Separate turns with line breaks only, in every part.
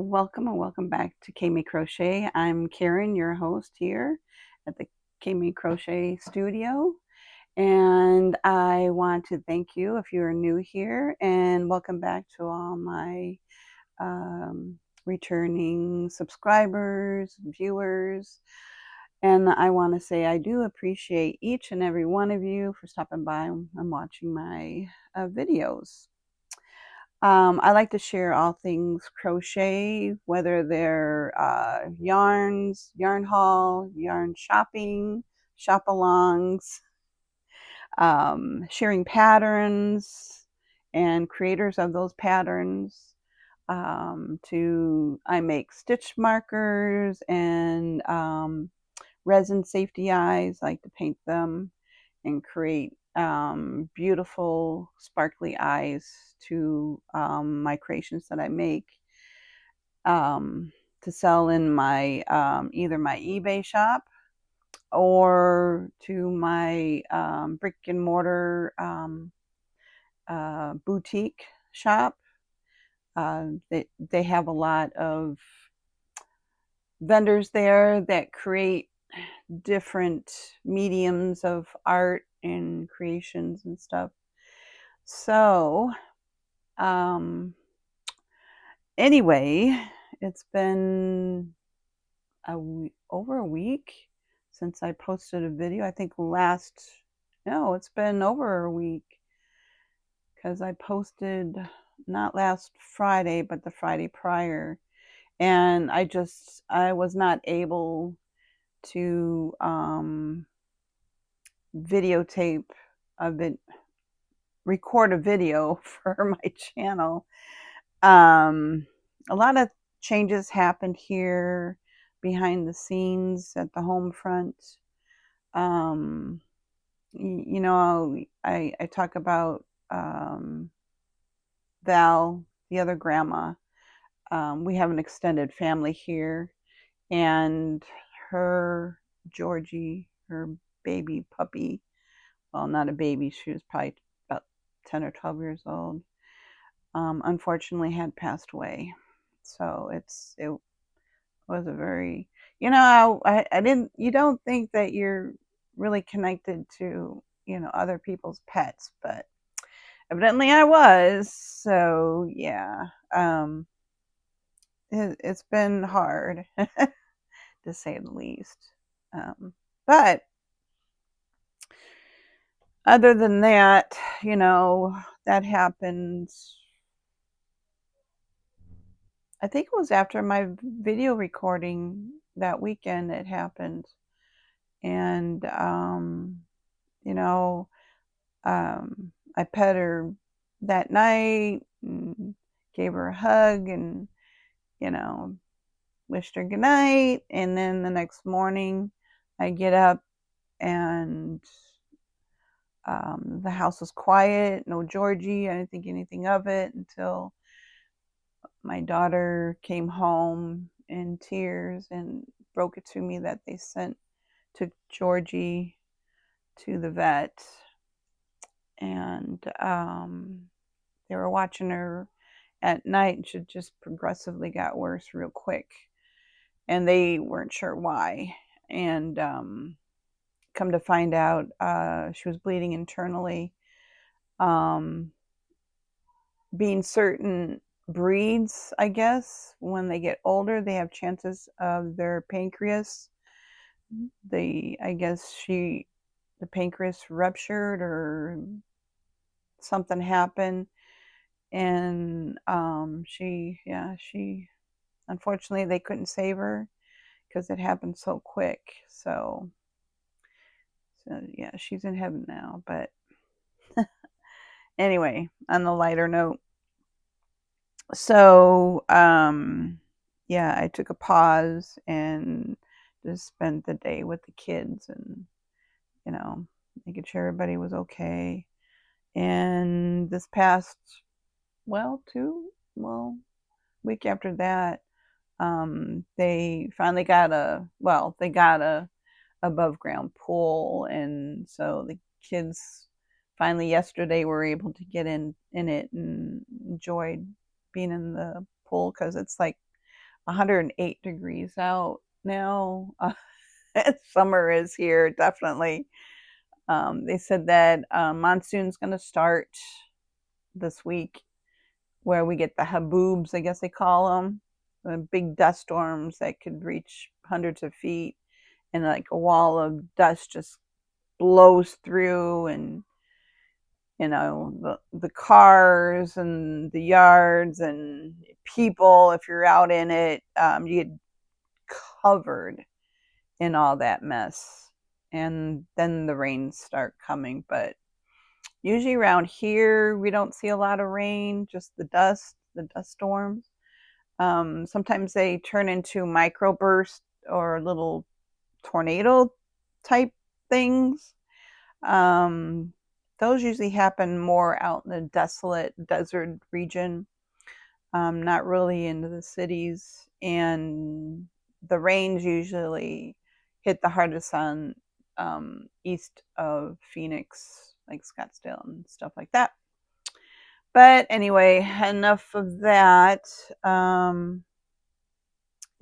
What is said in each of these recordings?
welcome and welcome back to Kami Crochet. I'm Karen, your host here at the Kami Crochet Studio. And I want to thank you if you're new here, and welcome back to all my returning subscribers, viewers. And I want to say I do appreciate each and every one of you for stopping by and watching my videos. I like to share all things crochet, whether they're yarns, yarn haul, yarn shopping, shop-alongs, sharing patterns and creators of those patterns. I make stitch markers and resin safety eyes. I like to paint them and create beautiful sparkly eyes to my creations that I make to sell in my either my eBay shop or to my brick and mortar boutique shop. They have a lot of vendors there that create different mediums of art and creations and stuff. So anyway, it's been over a week since I posted a video. I think it's been over a week because I posted not last Friday, but the Friday prior. And I was not able to videotape record a video for my channel. A lot of changes happened here behind the scenes at the home front. You know, I talk about Val, the other grandma. We have an extended family here, and her Georgie, her baby puppy, well, not a baby, she was probably about 10 or 12 years old, unfortunately had passed away. So it was a very, I didn't, you don't think that you're really connected to, other people's pets, but evidently I was. So yeah, it's been hard to say the least. But other than that, that happened. I think it was after my video recording that weekend it happened. And, I pet her that night and gave her a hug and, wished her good night. And then the next morning I get up and the house was quiet, no Georgie. I didn't think anything of it until my daughter came home in tears and broke it to me that they took Georgie to the vet, and they were watching her at night, and she just progressively got worse real quick, and they weren't sure why. And come to find out, she was bleeding internally. Being certain breeds, I guess, when they get older, they have chances of their pancreas. I guess the pancreas ruptured or something happened, and she unfortunately they couldn't save her because it happened so quick. So yeah, she's in heaven now. But anyway, on the lighter note, so yeah, I took a pause and just spent the day with the kids and making sure everybody was okay. And this past week after that, they finally got a above ground pool, and so the kids finally yesterday were able to get in it and enjoyed being in the pool, because it's like 108 degrees out now. Summer is here, definitely. They said that monsoon's going to start this week, where we get the haboobs, I guess they call them, the big dust storms that could reach hundreds of feet, and like a wall of dust just blows through, and the cars and the yards and people, if you're out in it, you get covered in all that mess, and then the rains start coming. But usually around here we don't see a lot of rain, just the dust storms. Sometimes they turn into microbursts or little tornado type things. um, those usually happen more out in the desolate desert region, not really into the cities. And the rains usually hit the hardest on east of Phoenix, like Scottsdale and stuff like that. But anyway, enough of that.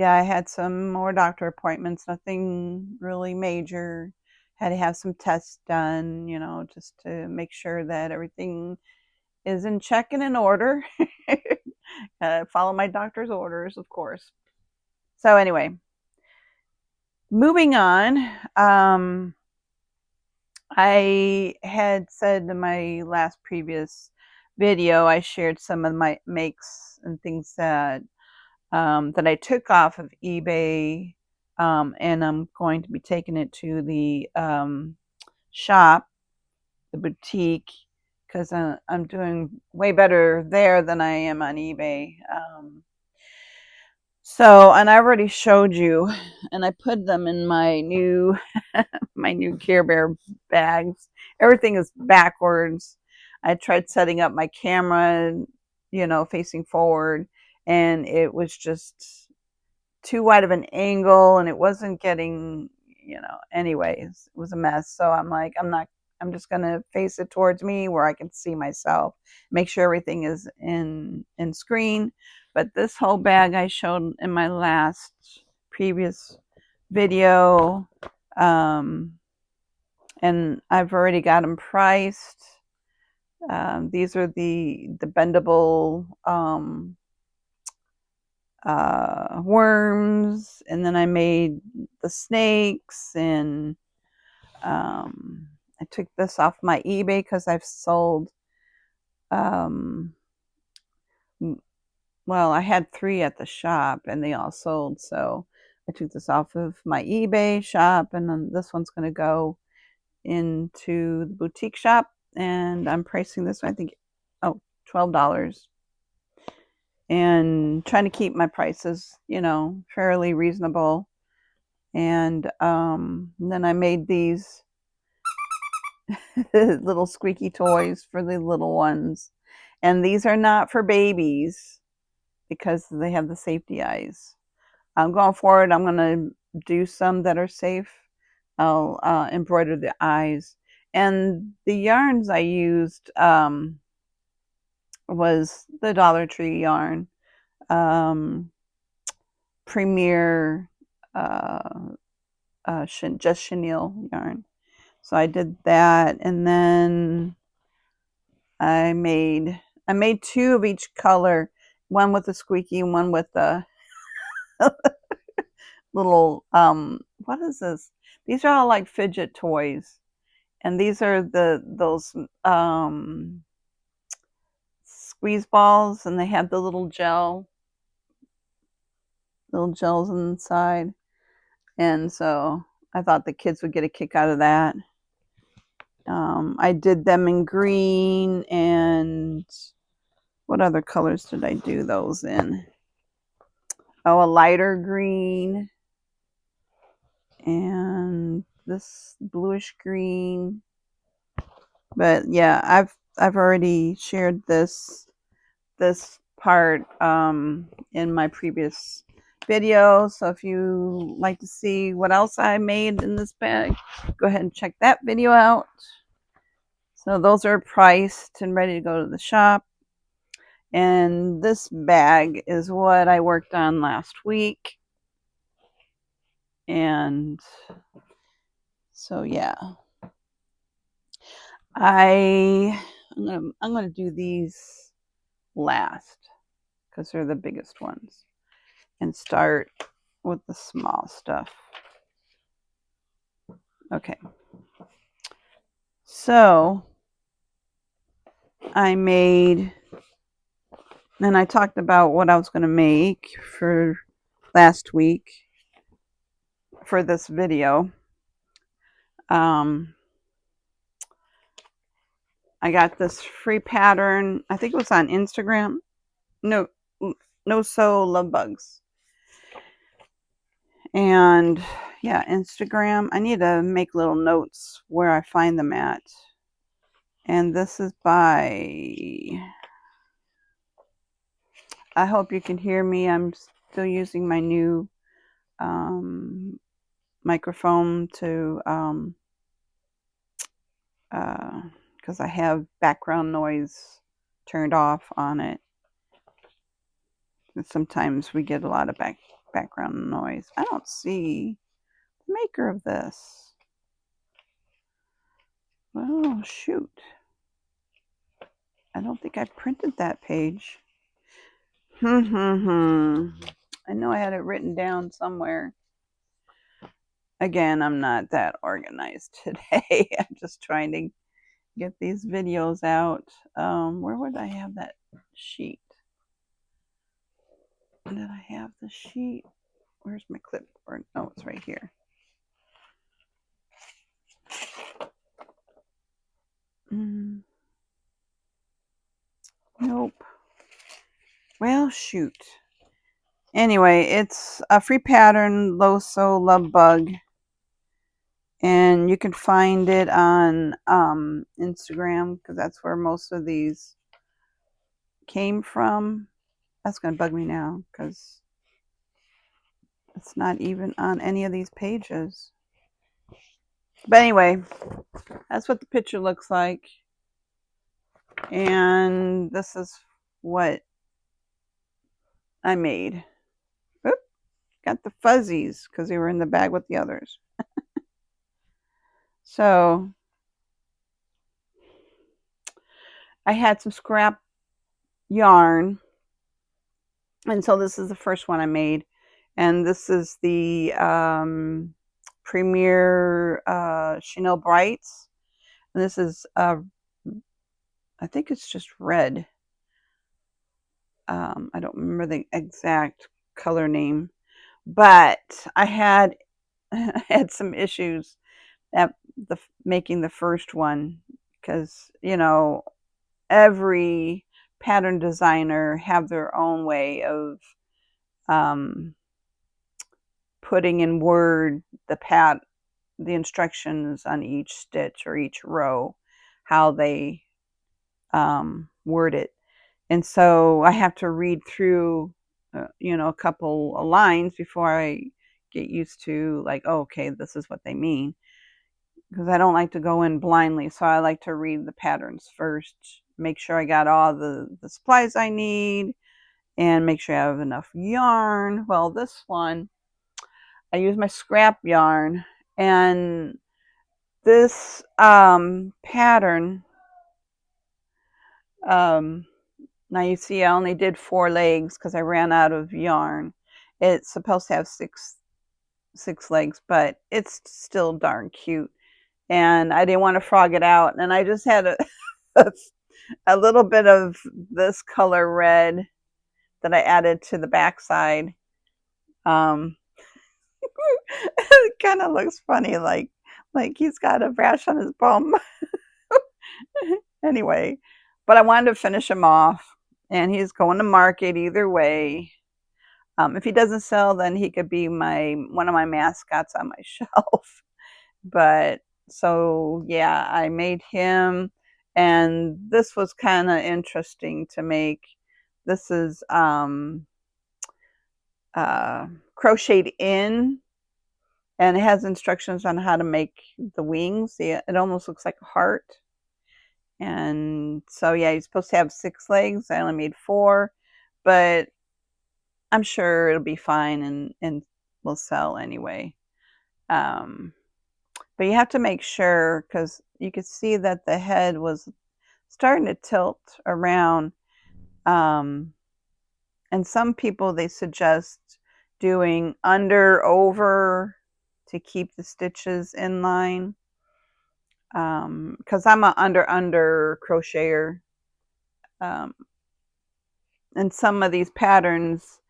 Yeah, I had some more doctor appointments, nothing really major. Had to have some tests done, just to make sure that everything is in check and in order. Follow my doctor's orders, of course. So anyway, moving on. I had said in my last previous video, I shared some of my makes and things that I took off of eBay, and I'm going to be taking it to the shop, the boutique, because I'm doing way better there than I am on eBay. And I already showed you, and I put them in my new my new Care Bear bags. Everything is backwards. I tried setting up my camera, facing forward, and it was just too wide of an angle, and it wasn't getting, anyways, it was a mess. So I'm just going to face it towards me where I can see myself, make sure everything is in screen. But this whole bag I showed in my last previous video, and I've already got them priced. These are the bendable worms, and then I made the snakes, and I took this off my eBay because I've sold, um, well, I had 3 at the shop and they all sold, so I took this off of my eBay shop, and then this one's going to go into the boutique shop, and I'm pricing this one, I think, $12, and trying to keep my prices, fairly reasonable. And then I made these little squeaky toys for the little ones. And these are not for babies because they have the safety eyes. I'm going forward, I'm going to do some that are safe. I'll embroider the eyes. And the yarns I used was the Dollar Tree yarn. Premier just chenille yarn. So I did that, and then I made 2 of each color, one with the squeaky and one with the little what is this? These are all like fidget toys, and these are those squeeze balls, and they have the little gels inside, and so I thought the kids would get a kick out of that. I did them in green, and what other colors did I do those in? Oh, a lighter green, and this bluish green. But yeah, I've already shared this part in my previous video. So if you like to see what else I made in this bag, go ahead and check that video out. So those are priced and ready to go to the shop. And this bag is what I worked on last week. And so yeah, I'm gonna do these last because they're the biggest ones, and start with the small stuff. Okay, so I made, and I talked about what I was going to make for last week for this video. I got this free pattern. I think it was on Instagram. No sew love bugs. And yeah, Instagram. I need to make little notes where I find them at. And this is by, I hope you can hear me. I'm still using my new microphone to because I have background noise turned off on it. And sometimes we get a lot of background noise. I don't see the maker of this. Oh, shoot. I don't think I printed that page. I know I had it written down somewhere. Again, I'm not that organized today. I'm just trying to get these videos out. Where would I have that sheet? Did I have the sheet? Where's my clipboard? Oh, it's right here. Nope. Well, shoot. Anyway, it's a free pattern, Low Sew Love Bug. And you can find it on Instagram because that's where most of these came from. That's going to bug me now because it's not even on any of these pages. But anyway, that's what the picture looks like. And this is what I made. Oop, got the fuzzies because they were in the bag with the others. So I had some scrap yarn. And so this is the first one I made. And this is the Premier Chanel Brights. And this is, I think it's just red. I don't remember the exact color name. But I had some issues at making the first one because, you know, every pattern designer have their own way of putting in word the instructions on each stitch or each row, how they word it. And so I have to read through a couple of lines before I get used to, like, oh, okay, this is what they mean, because I don't like to go in blindly. So I like to read the patterns first, make sure I got all the supplies I need, and make sure I have enough yarn. Well, this one, I use my scrap yarn, and this pattern, now you see I only did 4 legs because I ran out of yarn. It's supposed to have six legs, but it's still darn cute. And I didn't want to frog it out, and I just had a little bit of this color red that I added to the backside. It kind of looks funny, like he's got a rash on his bum. Anyway, but I wanted to finish him off, and he's going to market either way. If he doesn't sell, then he could be one of my mascots on my shelf. But so yeah, I made him, and this was kind of interesting to make. This is crocheted in, and it has instructions on how to make the wings. See, it almost looks like a heart. And so yeah, you're supposed to have 6 legs. I only made 4, but I'm sure it'll be fine and will sell anyway. Um, but you have to make sure, because you could see that the head was starting to tilt around. Um, and some people, they suggest doing under over to keep the stitches in line. Because I'm a under crocheter. Um, and some of these patterns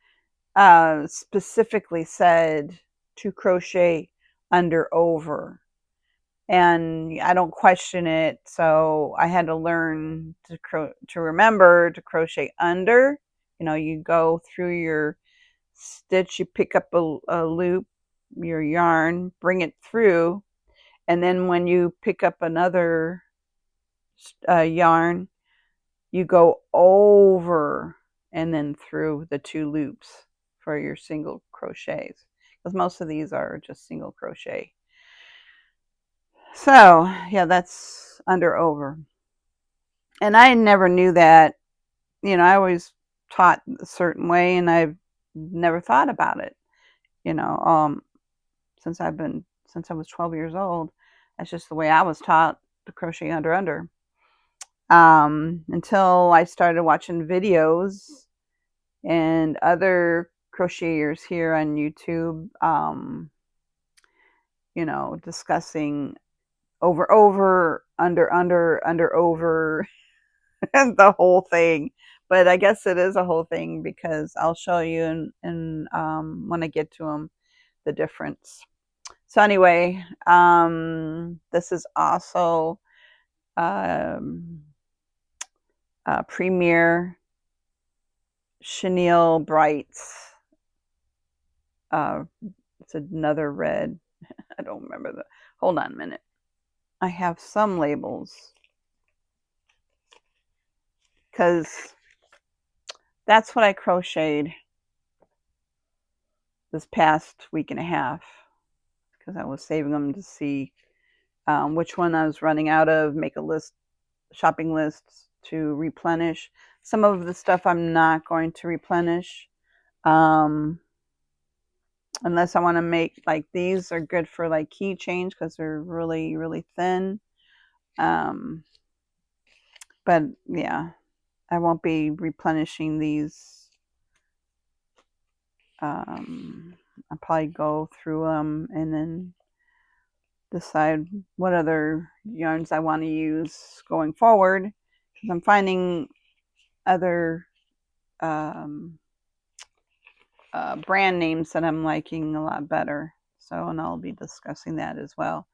specifically said to crochet under over, and I don't question it. So I had to learn to remember to crochet under. You go through your stitch, you pick up a loop, your yarn, bring it through, and then when you pick up another yarn, you go over and then through the 2 loops for your single crochets, because most of these are just single crochet. So yeah, that's under over. And I never knew that. I always taught a certain way, and I've never thought about it. Since I was 12 years old, that's just the way I was taught to crochet under. Until I started watching videos and other crocheters here on YouTube, discussing over, under, over, and the whole thing. But I guess it is a whole thing, because I'll show you when I get to them, the difference. So anyway, this is also Premier Chenille Brights. It's another red. I don't remember hold on a minute. I have some labels, because that's what I crocheted this past week and a half, because I was saving them to see which one I was running out of, make a list, shopping lists to replenish. Some of the stuff I'm not going to replenish, unless I want to make, like, these are good for like keychains because they're really, really thin. But yeah, I won't be replenishing these. I'll probably go through them and then decide what other yarns I want to use going forward, because I'm finding other brand names that I'm liking a lot better. So, and I'll be discussing that as well.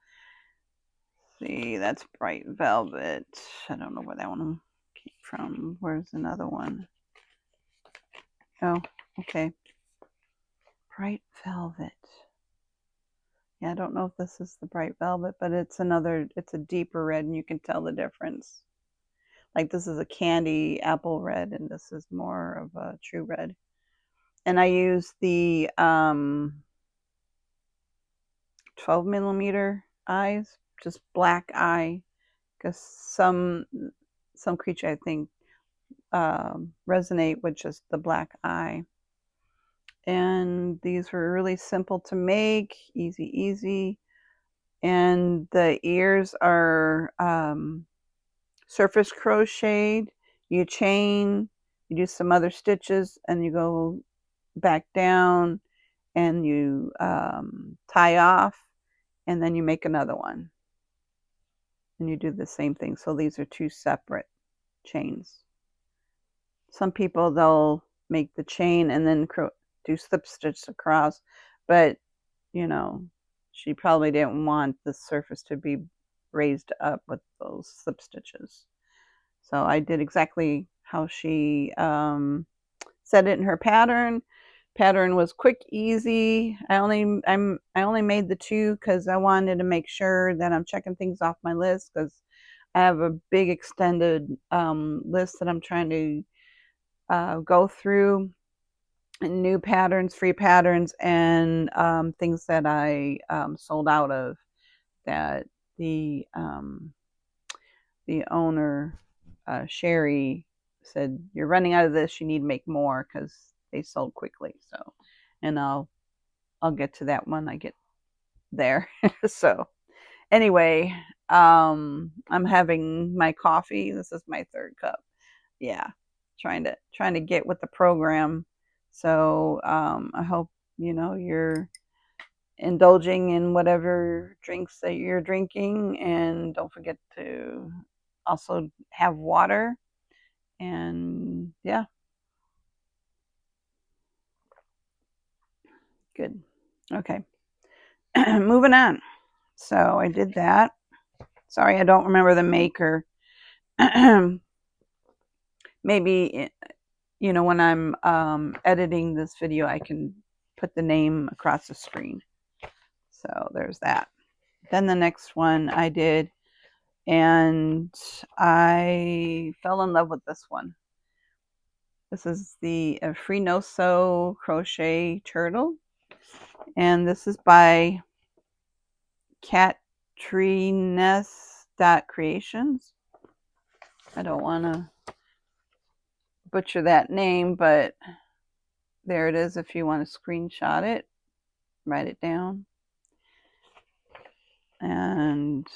See, that's Bright Velvet. I don't know where that one came from. Where's another one? Oh, okay. Bright Velvet. Yeah, I don't know if this is the Bright Velvet, but it's a deeper red, and you can tell the difference. Like, this is a candy apple red, and this is more of a true red. And I use the 12 millimeter eyes, just black eye, because some creature, I think, resonate with just the black eye. And these were really simple to make, easy. And the ears are surface crocheted. You chain, you do some other stitches, and you go back down, and you tie off, and then you make another one, and you do the same thing. So these are 2 separate chains. Some people, they'll make the chain and then do slip stitch across, but she probably didn't want the surface to be raised up with those slip stitches. So I did exactly how she said it in her pattern. Pattern was quick, easy. I only made the 2 because I wanted to make sure that I'm checking things off my list, because I have a big extended list that I'm trying to go through, new patterns, free patterns, and things that I sold out of, that the the owner, Sherry, said, "You're running out of this. You need to make more because they sold quickly." So, and I'll get to that when I get there. So anyway, I'm having my coffee. This is my third cup. Yeah, trying to get with the program. So I hope you're indulging in whatever drinks that you're drinking, and don't forget to also have water. And yeah, good. Okay, moving on. So I did that. Sorry, I don't remember the maker. Maybe when I'm editing this video, I can put the name across the screen. So there's that. Then the next one I did, and I fell in love with this one. This is the Free No Sew Crochet Turtle, and this is by Catrines.Creations. I don't want to butcher that name, but there it is if you want to screenshot it, write it down. And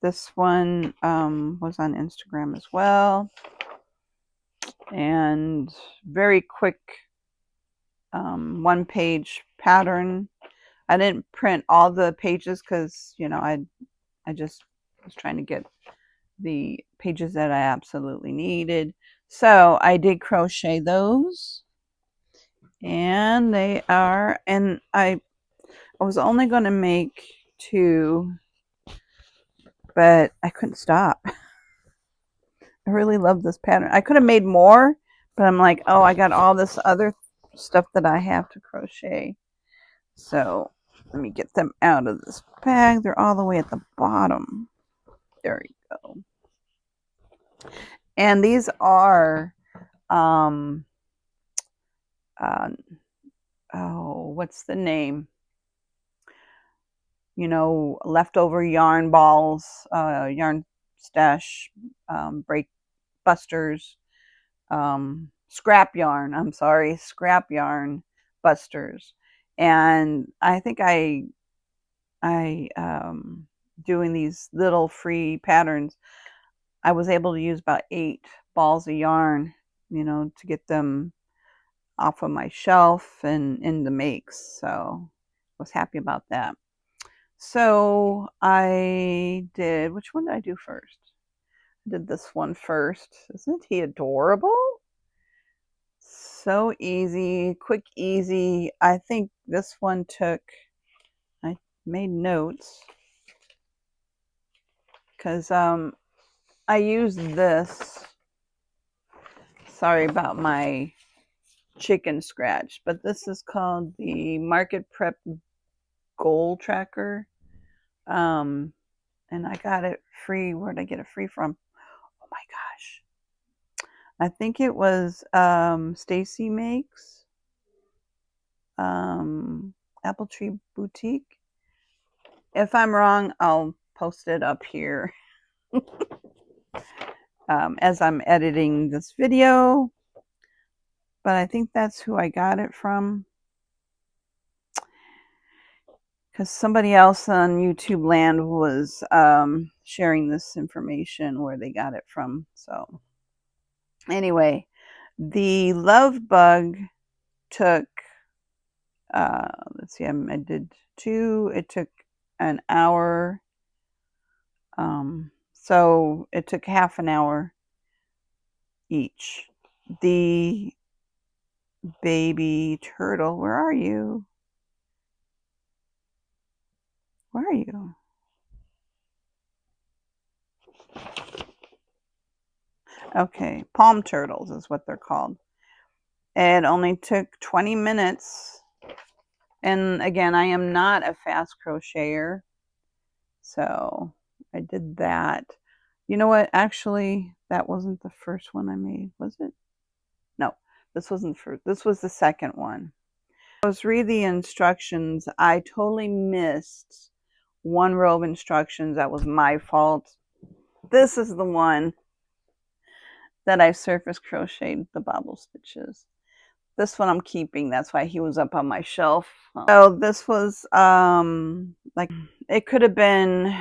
this one was on Instagram as well. And very quick one-page pattern. I didn't print all the pages because, I just was trying to get the pages that I absolutely needed. So I did crochet those. And they are, and I was only going to make 2, but I couldn't stop. I really love this pattern. I could have made more, but I'm like, oh, I got all this other stuff that I have to crochet. So let me get them out of this bag. They're all the way at the bottom. There you go. And these are, what's the name? Leftover yarn balls, yarn stash, break busters, scrap yarn. I'm sorry, scrap yarn busters. And I think I doing these little free patterns, I was able to use about 8 balls of yarn, to get them off of my shelf and in the makes. So I was happy about that. So I did, which one did I do first? I did this one first. Isn't he adorable? So easy, quick, easy. I think this one took, I made notes because I used this. Sorry about my chicken scratch, but this is called the Market Prep Goal Tracker. And I got it free. Where did I get it free from? Oh my gosh. I think it was Stacy Makes, Apple Tree Boutique. If I'm wrong, I'll post it up here as I'm editing this video. But I think that's who I got it from, because somebody else on YouTube land was sharing this information where they got it from. So anyway, the Love Bug took, let's see, I did 2. It took an hour. So it took half an hour each. The baby turtle, where are you? Where are you? Okay, palm turtles is what they're called. It only took 20 minutes. And again, I am not a fast crocheter, so I did that. You know what? Actually, that wasn't the first one I made, was it? No, this wasn't the first. This was the second one. I was reading the instructions. I totally missed one row of instructions. That was my fault. this is the one that I surface crocheted the bobble stitches. This one I'm keeping. That's why he was up on my shelf. So this was like, it could have been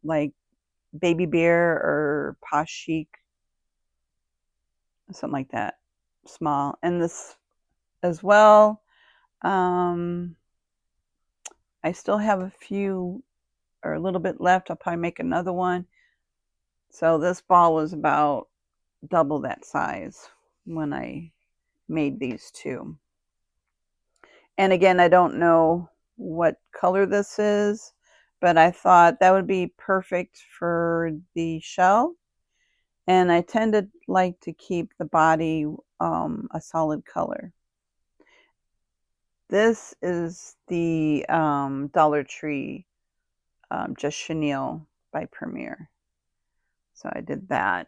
like Baby Bear or Posh Chic, something like that, small. And this as well. I still have a few or a little bit left. I'll probably make another one. So this ball was about double that size when I made these two. And again, I don't know what color this is, but I thought that would be perfect for the shell. And I tend to like to keep the body a solid color. This is the Dollar Tree Just Chenille by Premier. So I did that.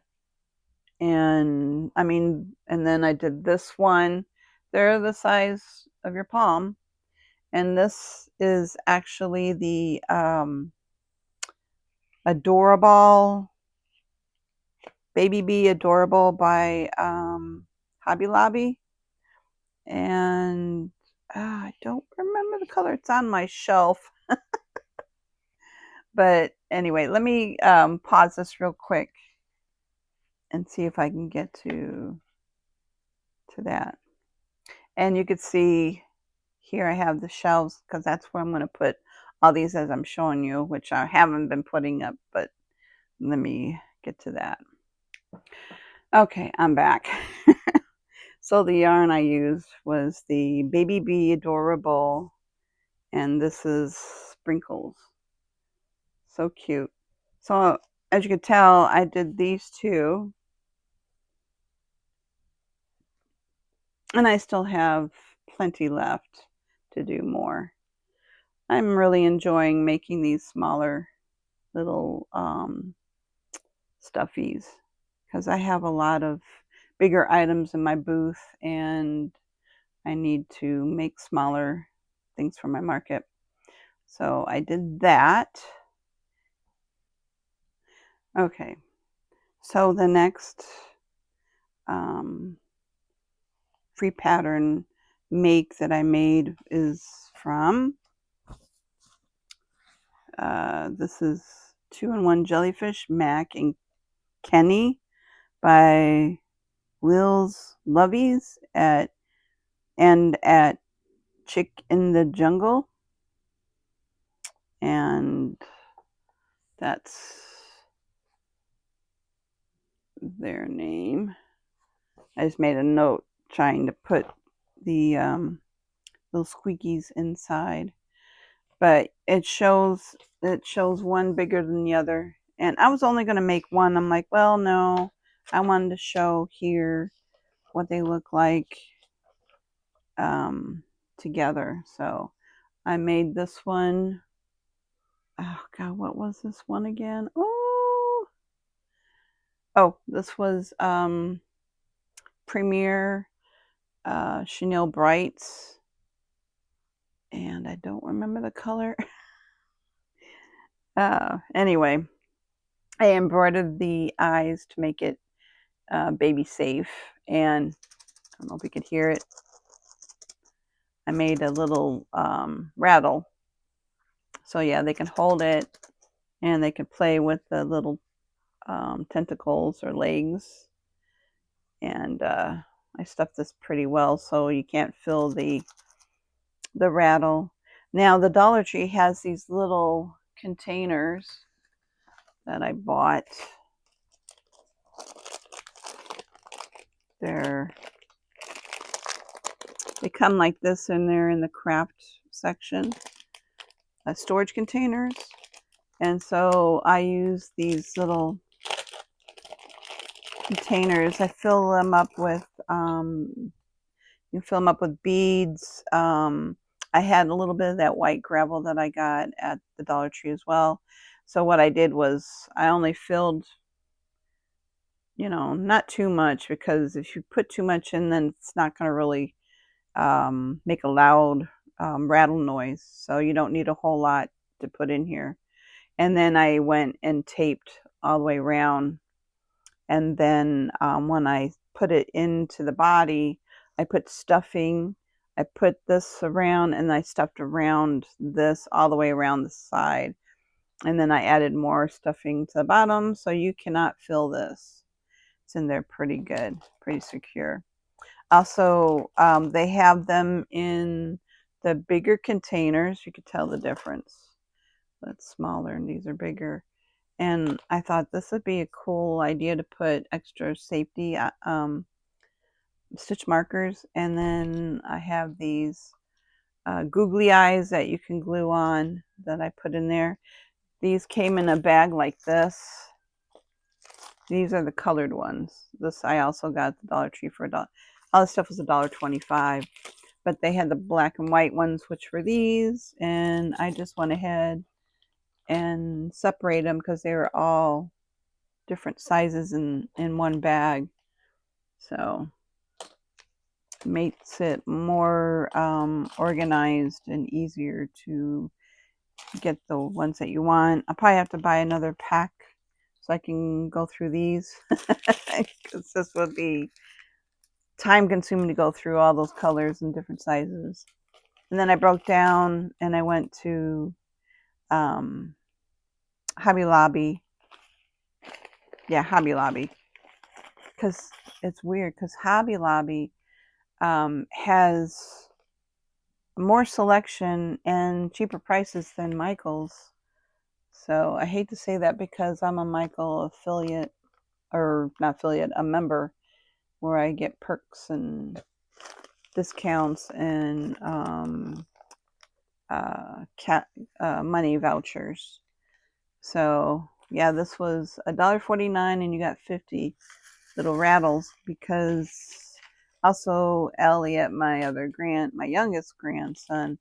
And I mean, and then I did this one. They're the size of your palm. And this is actually the Adorable, Baby Bee Adorable by Hobby Lobby. And I don't remember the color. It's on my shelf. But anyway, let me pause this real quick and see if I can get to that. And you could see here I have the shelves because that's where I'm going to put all these as I'm showing you, which I haven't been putting up, but let me get to that. Okay, I'm back. So the yarn I used was the Baby Bee Adorable, and this is Sprinkles. So cute. So as you can tell, I did these two. And I still have plenty left to do more. I'm really enjoying making these smaller little stuffies because I have a lot of bigger items in my booth and I need to make smaller things for my market. So I did that. Okay, so the next free pattern make that I made is from this is 2-in-1 Jellyfish Mac and Kenny by Lil's Lovies at Chick in the Jungle, and that's their name. I just made a note trying to put the little squeakies inside, but it shows one bigger than the other, and I was only going to make one. I'm like, well, no, I wanted to show here what they look like together. So I made this one. Oh god, what was this one again? Oh, this was Premier Chenille Brights, and I don't remember the color. Anyway, I embroidered the eyes to make it baby safe, and I don't know if you could hear it. I made a little rattle, so yeah, they can hold it and they can play with the little tentacles or legs. And I stuffed this pretty well so you can't feel the rattle. Now the Dollar Tree has these little containers that I bought. They come like this, and they're in the craft section, storage containers. And so I use these little containers. I fill them up with you fill them up with beads. I had a little bit of that white gravel that I got at the Dollar Tree as well. So what I did was I only filled, not too much, because if you put too much in, then it's not going to really make a loud rattle noise. So you don't need a whole lot to put in here. And then I went and taped all the way around. And then when I put it into the body, I put stuffing. I put this around, and I stuffed around this all the way around the side. And then I added more stuffing to the bottom, so you cannot fill this. It's in there pretty good, pretty secure. Also, they have them in the bigger containers. You could tell the difference. That's smaller and these are bigger. And I thought this would be a cool idea to put extra safety stitch markers. And then I have these googly eyes that you can glue on that I put in there. These came in a bag like this. These are the colored ones. This I also got at the Dollar Tree for $1. All this stuff was $1.25, but they had the black and white ones, which were these, and I just went ahead and separated them because they were all different sizes in one bag. So it makes it more organized and easier to get the ones that you want. I'll probably have to buy another pack so I can go through these because this would be time consuming to go through all those colors and different sizes. And then I broke down and I went to Hobby Lobby. Yeah, Hobby Lobby. Because it's weird because Hobby Lobby has more selection and cheaper prices than Michael's. So I hate to say that because I'm a Michael affiliate, or not affiliate, a member, where I get perks and discounts and money vouchers. So yeah, this was $1.49 and you got 50 little rattles because also Elliot, my youngest grandson,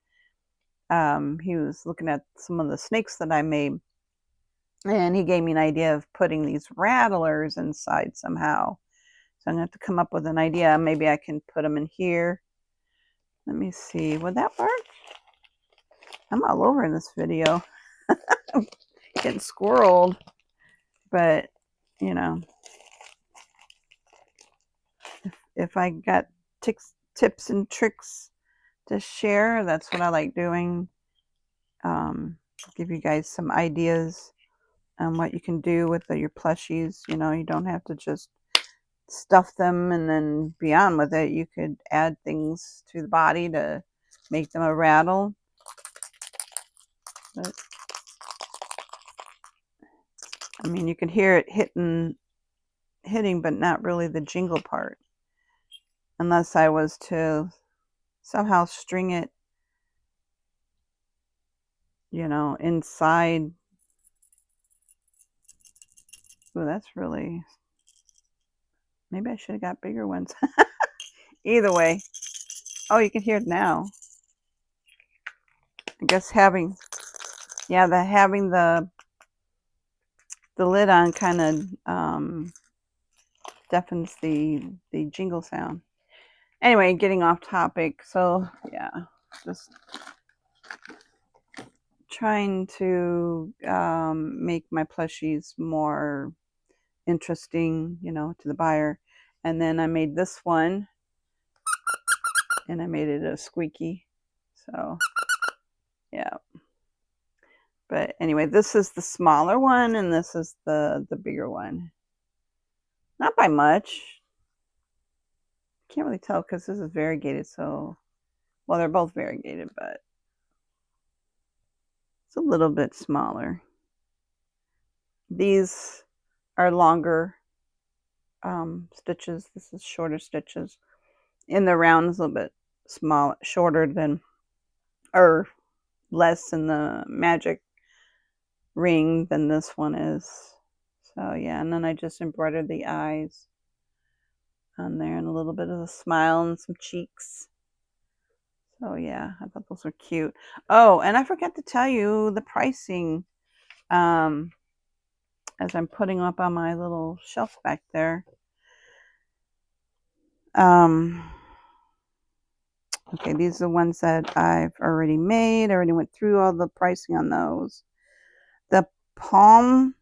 he was looking at some of the snakes that I made, and he gave me an idea of putting these rattlers inside somehow. So I'm going to have to come up with an idea. Maybe I can put them in here. Let me see. Would that work? I'm all over in this video. I'm getting squirreled. But, you know, if I got tips and tricks to share, that's what I like doing. Give you guys some ideas on what you can do with your plushies. You know, you don't have to just stuff them and then be on with it. You could add things to the body to make them a rattle. But, I mean, you can hear it hitting, but not really the jingle part. Unless I was to somehow string it, you know, inside. Ooh, that's really, maybe I should have got bigger ones. Either way. Oh, you can hear it now. I guess having the lid on kind of deafens the jingle sound. Anyway, getting off topic. So yeah, just trying to make my plushies more interesting, you know, to the buyer. And then I made this one, and I made it a squeaky. So yeah. But anyway, this is the smaller one, and this is the bigger one. Not by much. Can't really tell because this is variegated. So, well, they're both variegated, but it's a little bit smaller. These are longer stitches. This is shorter stitches. In the round is a little bit shorter than, or less in the magic ring than this one is. So yeah, and then I just embroidered the eyes on there and a little bit of a smile and some cheeks. So yeah, I thought those were cute. Oh, and I forgot to tell you the pricing as I'm putting up on my little shelf back there. Okay, these are the ones that I've already made. I already went through all the pricing on those. The palm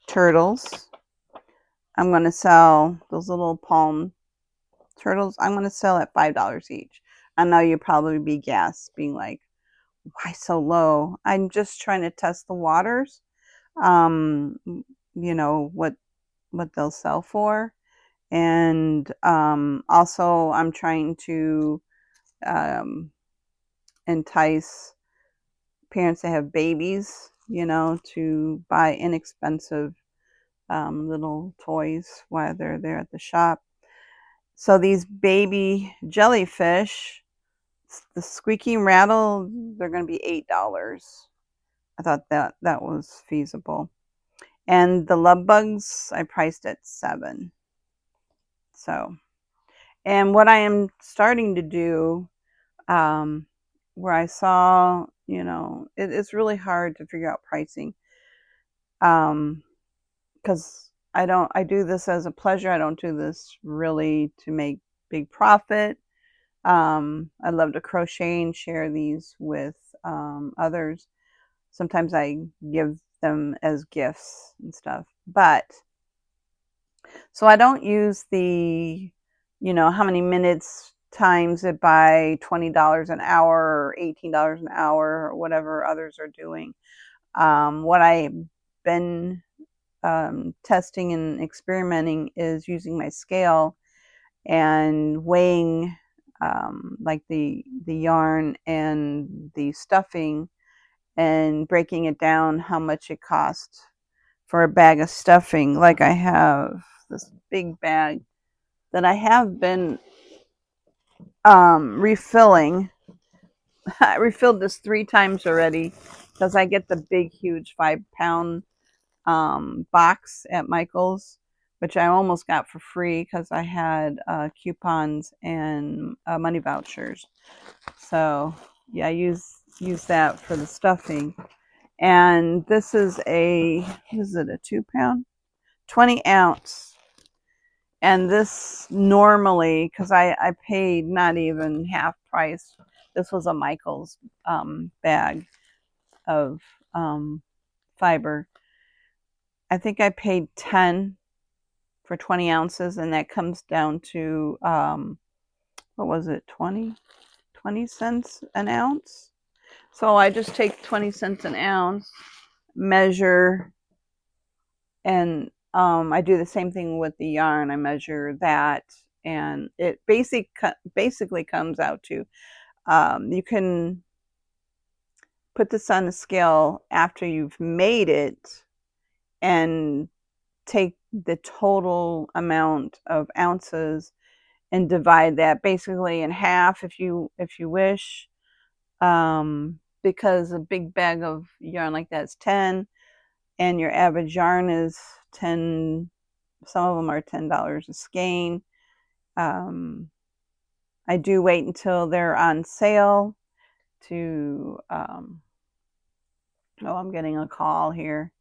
turtles. I'm going to sell those little palm turtles. I'm going to sell at $5 each. I know you'll probably be gasping like, why so low? I'm just trying to test the waters. You know, what they'll sell for. And also I'm trying to um, entice parents that have babies, you know, to buy inexpensive little toys while they're there at the shop. So these baby jellyfish, the squeaky rattle, they're going to be $8. I thought that was feasible. And the love bugs, I priced at $7. So, and what I am starting to do, where I saw, you know, it's really hard to figure out pricing, because I do this as a pleasure. I don't do this really to make big profit. I love to crochet and share these with others. Sometimes I give them as gifts and stuff, but so I don't use the, you know, how many minutes times it by $20 an hour or $18 an hour or whatever others are doing. What I've been testing and experimenting is using my scale and weighing like the yarn and the stuffing and breaking it down how much it costs for a bag of stuffing. Like I have this big bag that I have been refilling. I refilled this 3 times already because I get the big, huge 5-pound box at Michael's, which I almost got for free because I had coupons and money vouchers. So yeah, I use that for the stuffing. And this is is it a 2-pound? 20-ounce. And this normally, because I paid not even half price, this was a Michael's bag of fiber. I think I paid 10 for 20 ounces, and that comes down to, what was it, 20 cents an ounce? So I just take 20 cents an ounce, measure, and I do the same thing with the yarn. I measure that, and it basically comes out to, you can put this on the scale after you've made it and take the total amount of ounces and divide that basically in half if you wish, because a big bag of yarn like that is 10 and your average yarn is 10. Some of them are $10 a skein. I do wait until they're on sale to oh, I'm getting a call here.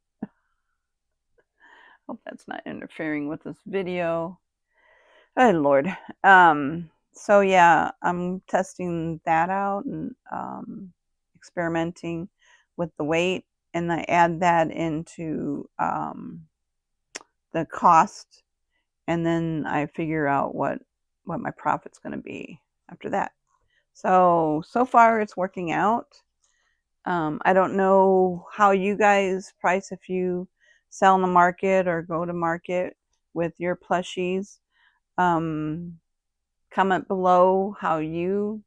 Hope that's not interfering with this video. Oh Lord. So yeah, I'm testing that out and experimenting with the weight, and I add that into the cost, and then I figure out what my profit's going to be after that. So far it's working out. I don't know how you guys price if you sell in the market or go to market with your plushies. Comment below how you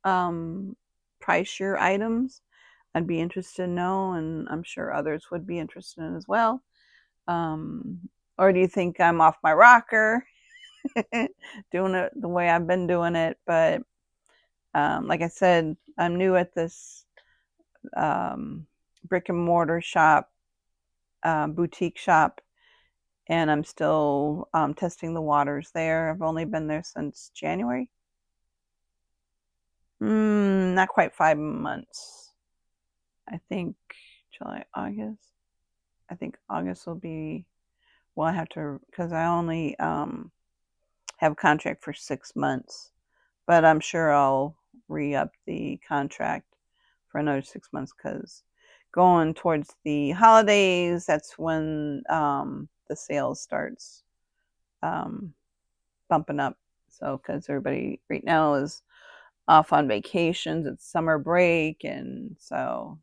price your items. I'd be interested to know, and I'm sure others would be interested in as well. Or do you think I'm off my rocker doing it the way I've been doing it? But like I said, I'm new at this brick and mortar shop, boutique shop, and I'm still testing the waters there. I've only been there since January. Not quite 5 months. I think July, August. I think August will be, well, I have to, because I only have a contract for 6 months, but I'm sure I'll re-up the contract for another 6 months because going towards the holidays, that's when the sales starts bumping up. So because everybody right now is off on vacations, it's summer break, and so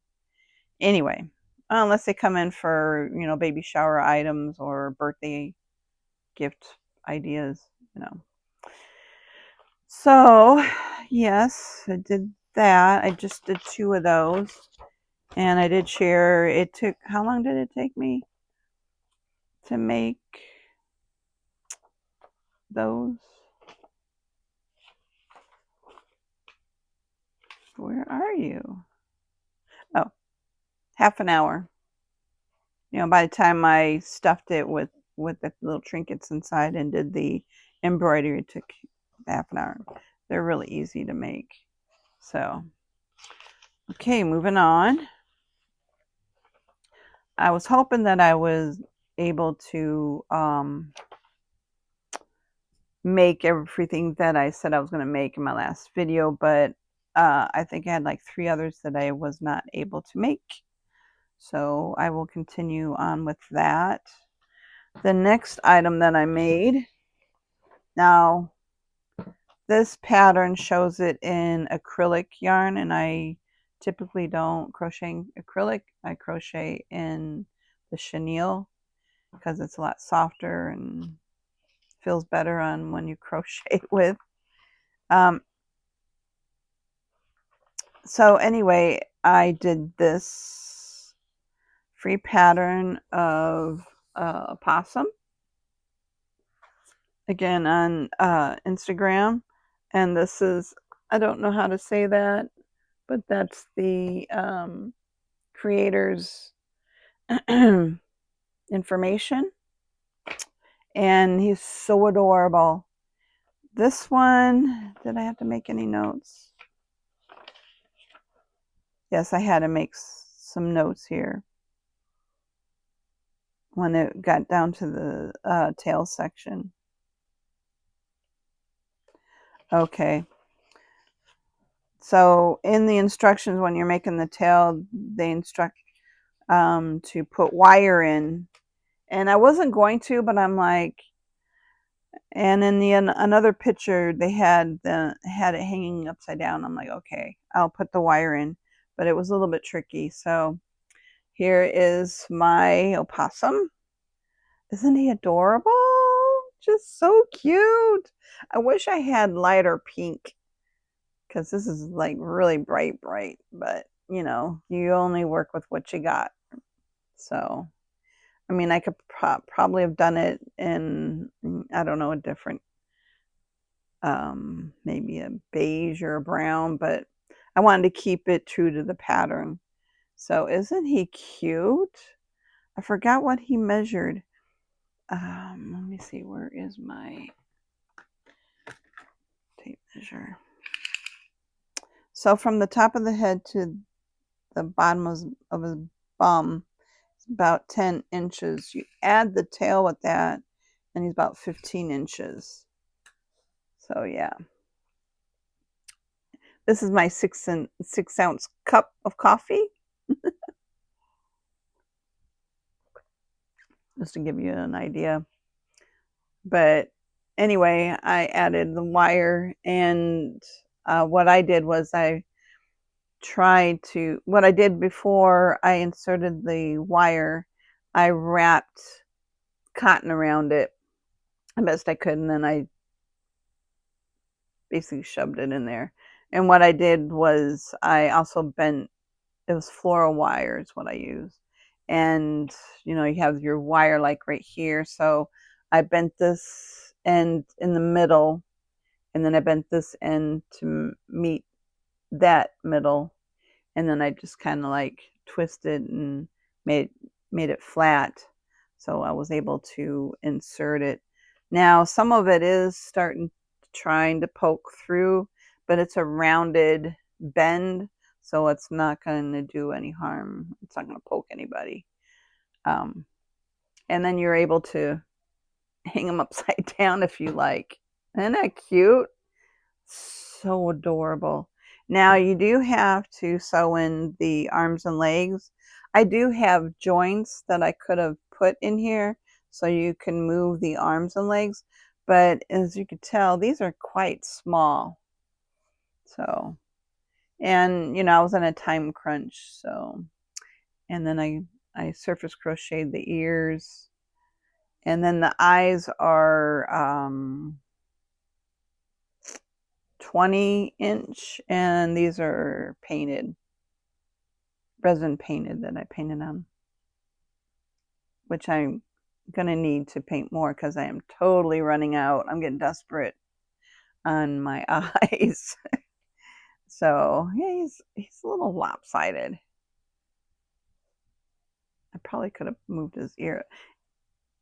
anyway, unless they come in for baby shower items or birthday gift ideas, you know. So yes, I did that. I just did 2 of those, and I did share. It took, how long did it take me to make those? Where are you? Oh, half an hour. By the time I stuffed it with the little trinkets inside and did the embroidery, it took half an hour. They're really easy to make. So, okay, moving on. I was hoping that I was able to make everything that I said I was going to make in my last video, but I think I had like 3 others that I was not able to make. So I will continue on with that. The next item that I made, now this pattern shows it in acrylic yarn, and I typically don't crochet acrylic. I crochet in the chenille because it's a lot softer and feels better on when you crochet with. So anyway, I did this free pattern of a possum, again on Instagram, and this is, I don't know how to say that, but that's the creator's information, and he's so adorable. This one, did I have to make any notes? Yes, I had to make some notes here when it got down to the tail section. Okay. So in the instructions, when you're making the tail, they instruct to put wire in. And I wasn't going to, but I'm like, and in the another picture, they had it hanging upside down. I'm like, okay, I'll put the wire in. But it was a little bit tricky. So here is my opossum. Isn't he adorable? Just so cute. I wish I had lighter pink, because this is like really bright, but you only work with what you got. So, I mean, I could probably have done it in, I don't know, a different, maybe a beige or a brown, but I wanted to keep it true to the pattern. So isn't he cute? I forgot what he measured. Let me see, where is my tape measure? So from the top of the head to the bottom of his bum, it's about 10 inches. You add the tail with that, and he's about 15 inches. So yeah. This is my 6-ounce cup of coffee. Just to give you an idea. But anyway, I added the wire, and what I did was what I did before I inserted the wire, I wrapped cotton around it the best I could, and then I basically shoved it in there. And what I did was I also bent, it was floral wire is what I used. And you have your wire like right here. So I bent this end in the middle, and then I bent this end to meet that middle, and then I just kind of like twisted and made it flat, so I was able to insert it. Now some of it is trying to poke through, but it's a rounded bend, so it's not going to do any harm. It's not going to poke anybody. And then you're able to hang them upside down if you like. Isn't that cute? So adorable. Now you do have to sew in the arms and legs. I do have joints that I could have put in here so you can move the arms and legs, but as you can tell, these are quite small. So, and you know, I was on a time crunch, so, and then I surface crocheted the ears, and then the eyes are 20-inch, and these are painted, resin painted that I painted on, which I'm gonna need to paint more because I am totally running out. I'm getting desperate on my eyes. So yeah, he's a little lopsided. I probably could have moved his ear.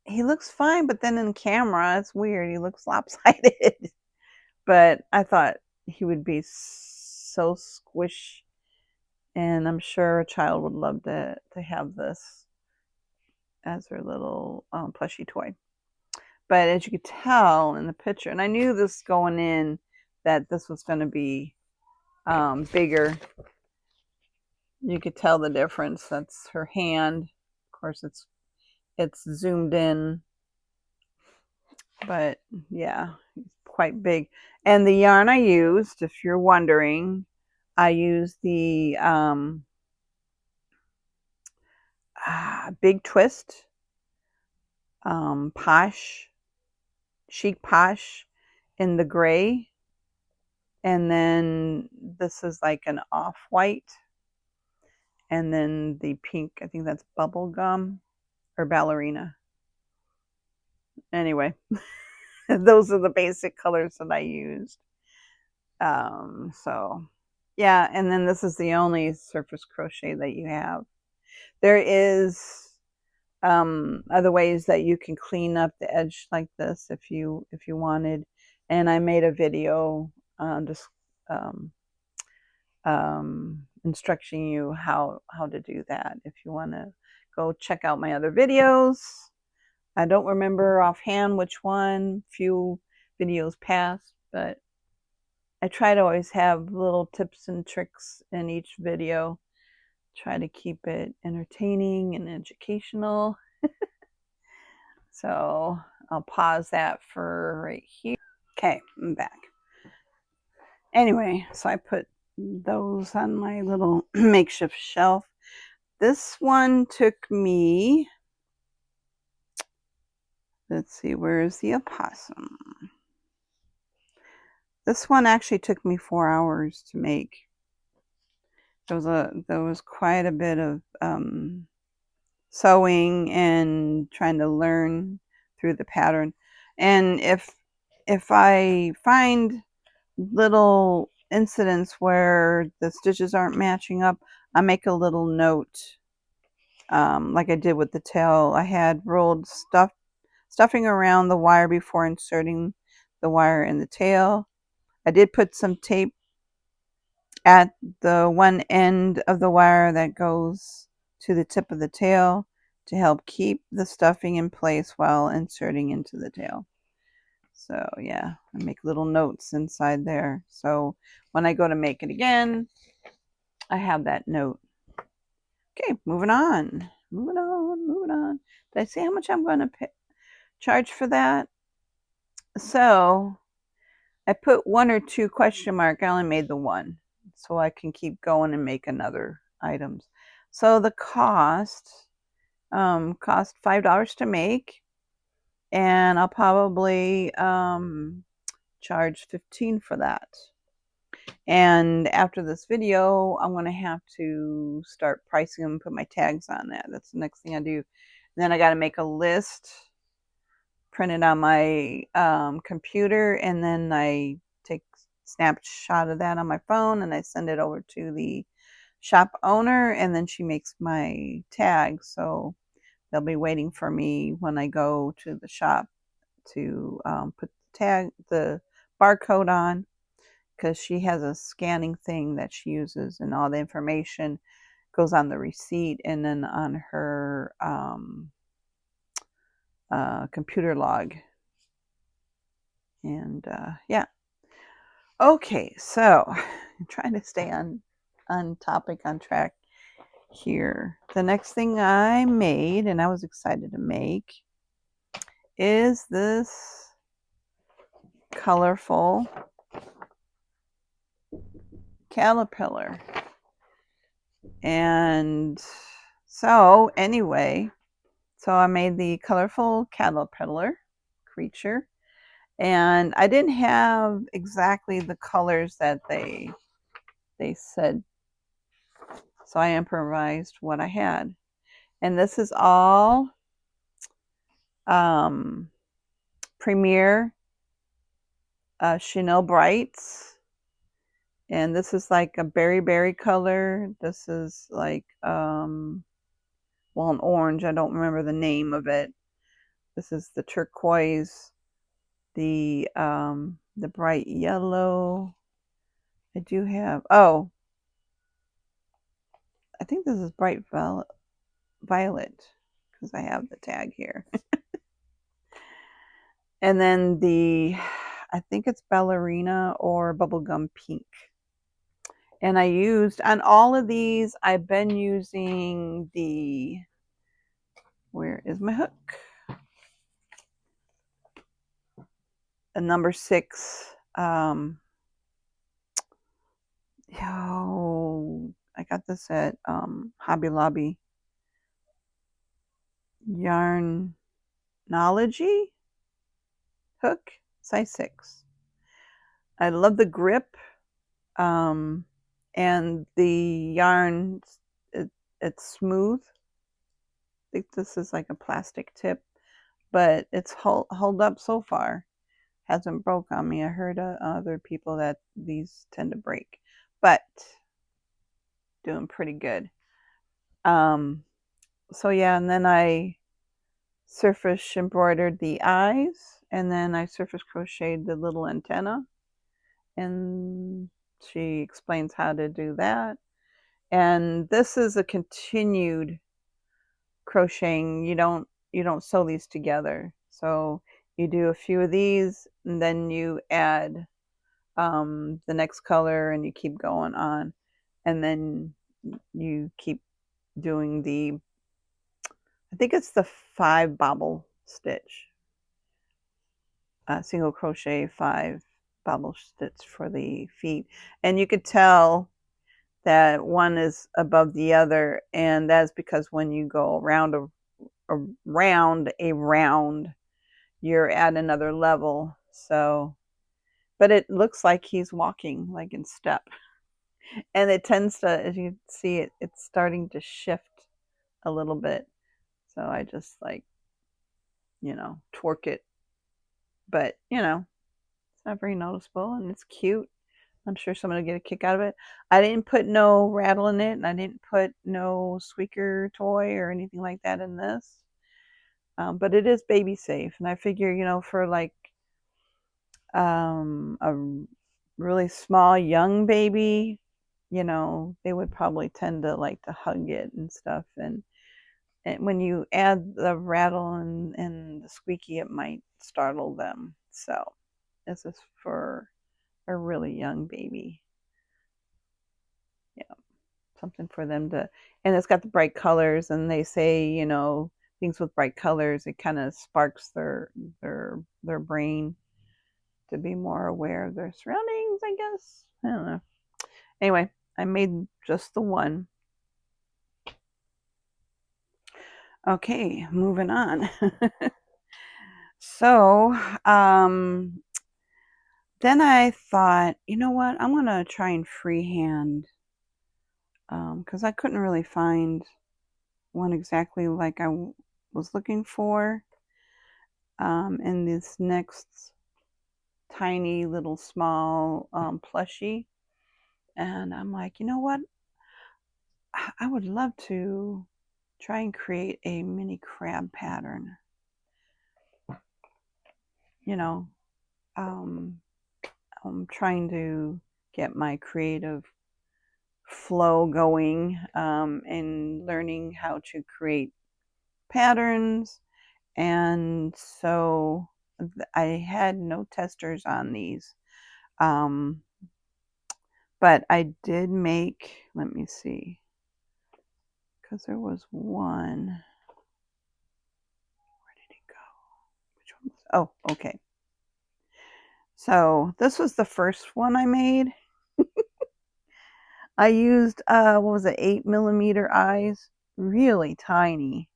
He looks fine, but then in camera, it's weird. He looks lopsided. But I thought he would be so squish, and I'm sure a child would love to have this as their little plushy toy. But as you could tell in the picture, and I knew this going in that this was going to be bigger. You could tell the difference. That's her hand. Of course, it's zoomed in, but yeah, it's quite big. And the yarn I used, if you're wondering, I used the Big Twist Posh, Chic Posh in the gray. And then this is like an off-white. And then the pink, I think that's Bubblegum or Ballerina. Anyway, those are the basic colors that I used. So yeah, and then this is the only surface crochet that you have. There is other ways that you can clean up the edge like this if you wanted, and I made a video just instructing you how to do that. If you want to go check out my other videos, I don't remember offhand which one, few videos past, but I try to always have little tips and tricks in each video. Try to keep it entertaining and educational. So I'll pause that for right here. Okay, I'm back. Anyway, so I put those on my little makeshift shelf. This one took me, let's see, where is the opossum? This one actually took me 4 hours to make. There was quite a bit of sewing and trying to learn through the pattern. And if I find little incidents where the stitches aren't matching up, I make a little note, like I did with the tail. I had rolled stuffing around the wire before inserting the wire in the tail. I did put some tape at the one end of the wire that goes to the tip of the tail to help keep the stuffing in place while inserting into the tail. So yeah, I make little notes inside there. So when I go to make it again, I have that note. Okay, moving on. Did I say how much I'm going to charge for that? So I put 1 or 2 question mark. I only made the 1, so I can keep going and make another items. So the cost cost $5 to make, and I'll probably charge $15 for that. And after this video, I'm going to have to start pricing them and put my tags on that. That's the next thing I do. And then I got to make a list, print it on my computer, and then I take a snapshot of that on my phone and I send it over to the shop owner, and then she makes my tags. So they'll be waiting for me when I go to the shop to put the barcode on, because she has a scanning thing that she uses, and all the information goes on the receipt and then on her computer log. And yeah. Okay, so I'm trying to stay on topic, on track here. The next thing I made, and I was excited to make, is this colorful caterpillar. And so anyway, so I made the colorful caterpillar creature, and I didn't have exactly the colors that they said, so I improvised what I had. And this is all Premier Chanel Brights, and this is like a berry color. This is like well, an orange. I don't remember the name of it. This is the turquoise, the bright yellow. I do have, oh, I think this is bright violet because I have the tag here. And then I think it's ballerina or bubblegum pink. And I used, on all of these, I've been using where is my hook? A number 6. I got this at Hobby Lobby. Yarnology hook, size 6. I love the grip, and the yarn, it's smooth. I think this is like a plastic tip, but it's hold up so far. Hasn't broke on me. I heard other people that these tend to break, but doing pretty good. So yeah, and then I surface embroidered the eyes, and then I surface crocheted the little antenna, and she explains how to do that. And this is a continued crocheting. You don't sew these together. So you do a few of these, and then you add the next color, and you keep going on, and then you keep doing I think it's the 5 bobble stitch, single crochet 5 bobble stitch for the feet. And you could tell that one is above the other, and that's because when you go around a round, you're at another level. So, but it looks like he's walking like in step, and it tends to, as you see, it's starting to shift a little bit. So I just like, twerk it, but it's not very noticeable, and it's cute. I'm sure someone will get a kick out of it. I didn't put no rattle in it, and I didn't put no squeaker toy or anything like that in this. But it is baby safe, and I figure, for like a really small young baby, they would probably tend to like to hug it and stuff. And when you add the rattle and the squeaky, it might startle them. So this is for a really young baby. Yeah, something for them to, and it's got the bright colors, and they say, things with bright colors, it kind of sparks their brain to be more aware of their surroundings, I guess. I don't know. Anyway, I made just the one. Okay, moving on. So, then I thought, you know what? I'm going to try and freehand, because I couldn't really find one exactly like I was looking for. In this next tiny little small plushie. And I'm like, you know what? I would love to try and create a mini crab pattern. I'm trying to get my creative flow going, and learning how to create patterns. And so I had no testers on these. But I did make, let me see. because there was one. Where did it go? Which one was? Oh, okay. So this was the first one I made. I used what was it, 8mm eyes, really tiny.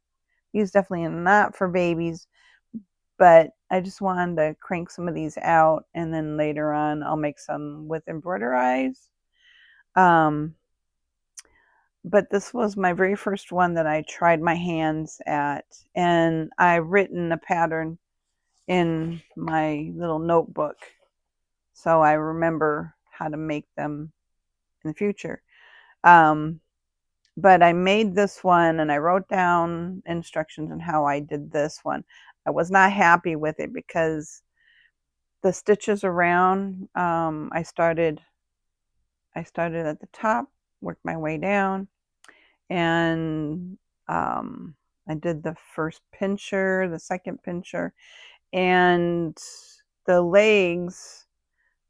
These definitely are not for babies, but I just wanted to crank some of these out, and then later on I'll make some with embroider eyes. But this was my very first one that I tried my hands at, and I've written a pattern in my little notebook, so I remember how to make them in the future. But I made this one and I wrote down instructions on how I did this one. I was not happy with it because the stitches around, I started at the top, worked my way down, and I did the first pincher, the second pincher, and the legs,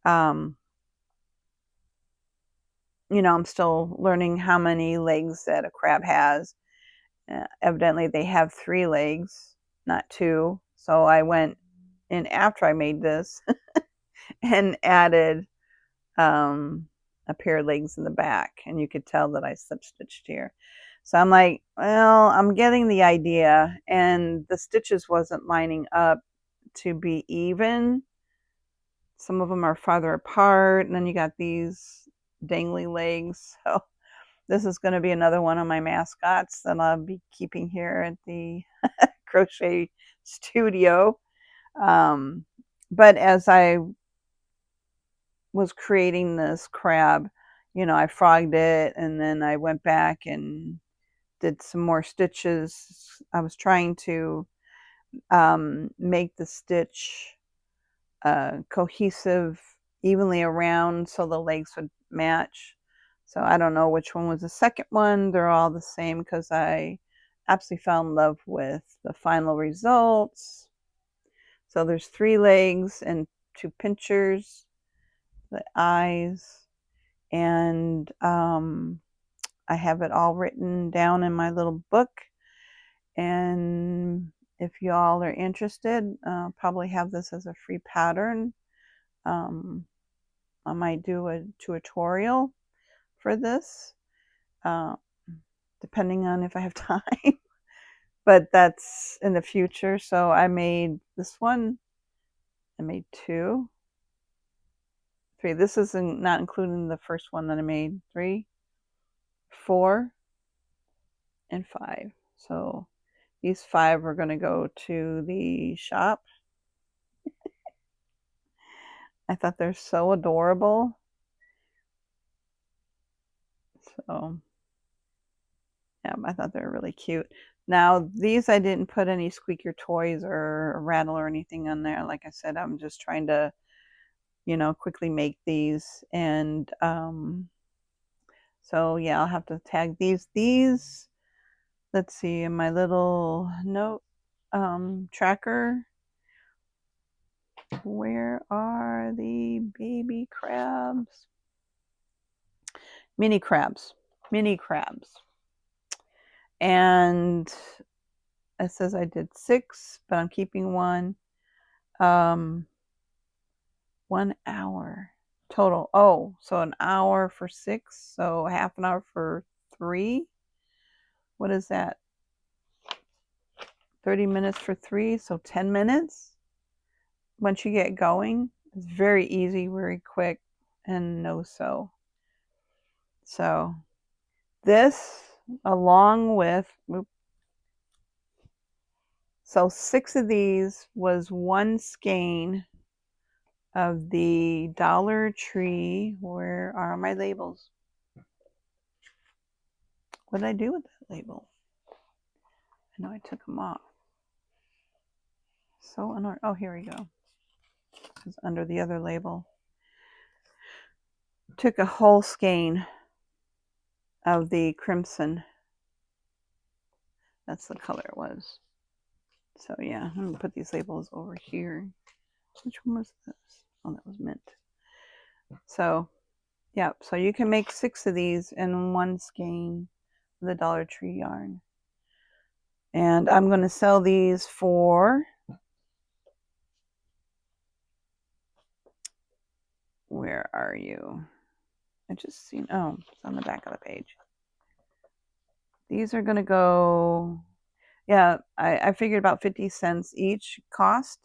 I'm still learning how many legs that a crab has. Evidently, they have 3 legs, not 2. So I went in after I made this and added a pair of legs in the back, and you could tell that I slip stitched here. So I'm like, well, I'm getting the idea, and the stitches wasn't lining up to be even. Some of them are farther apart, and then you got these dangly legs. So this is going to be another one of my mascots that I'll be keeping here at the crochet studio. But as I was creating this crab, I frogged it, and then I went back and did some more stitches. I was trying to make the stitch cohesive evenly around so the legs would match. So I don't know which one was the second one. They're all the same because I absolutely fell in love with the final results. So there's 3 legs and 2 pinchers, the eyes, and I have it all written down in my little book. And if you all are interested, I'll probably have this as a free pattern. I might do a tutorial for this, uh, depending on if I have time. But that's in the future. So I made this one. I made 2, 3. This isn't not including the first one that I made. 3, 4, and 5. So these 5 are going to go to the shop. I thought they're so adorable. So yeah, I thought they were really cute. Now these, I didn't put any squeaker toys or a rattle or anything on there. Like I said, I'm just trying to, quickly make these. And so yeah, I'll have to tag these. Let's see, in my little note tracker. Where are the baby crabs? Mini crabs. And it says I did 6, but I'm keeping 1. 1 hour total. Oh, so an hour for 6, so half an hour for 3. What is that? 30 minutes for 3, so 10 minutes. Once you get going, it's very easy, very quick, and no sew. So this, along with, so 6 of these was 1 skein of the Dollar Tree. Where are my labels? What did I do with that label? I know I took them off. So annoying. Oh, here we go. It's under the other label. Took a whole skein of the crimson. That's the color it was. So yeah, I'm gonna put these labels over here. Which one was this? Oh, that was mint. So yeah, so you can make 6 of these in 1 skein the Dollar Tree yarn. And I'm going to sell these for, where are you? I just seen, oh, it's on the back of the page. These are going to go, yeah, I figured about 50 cents each cost,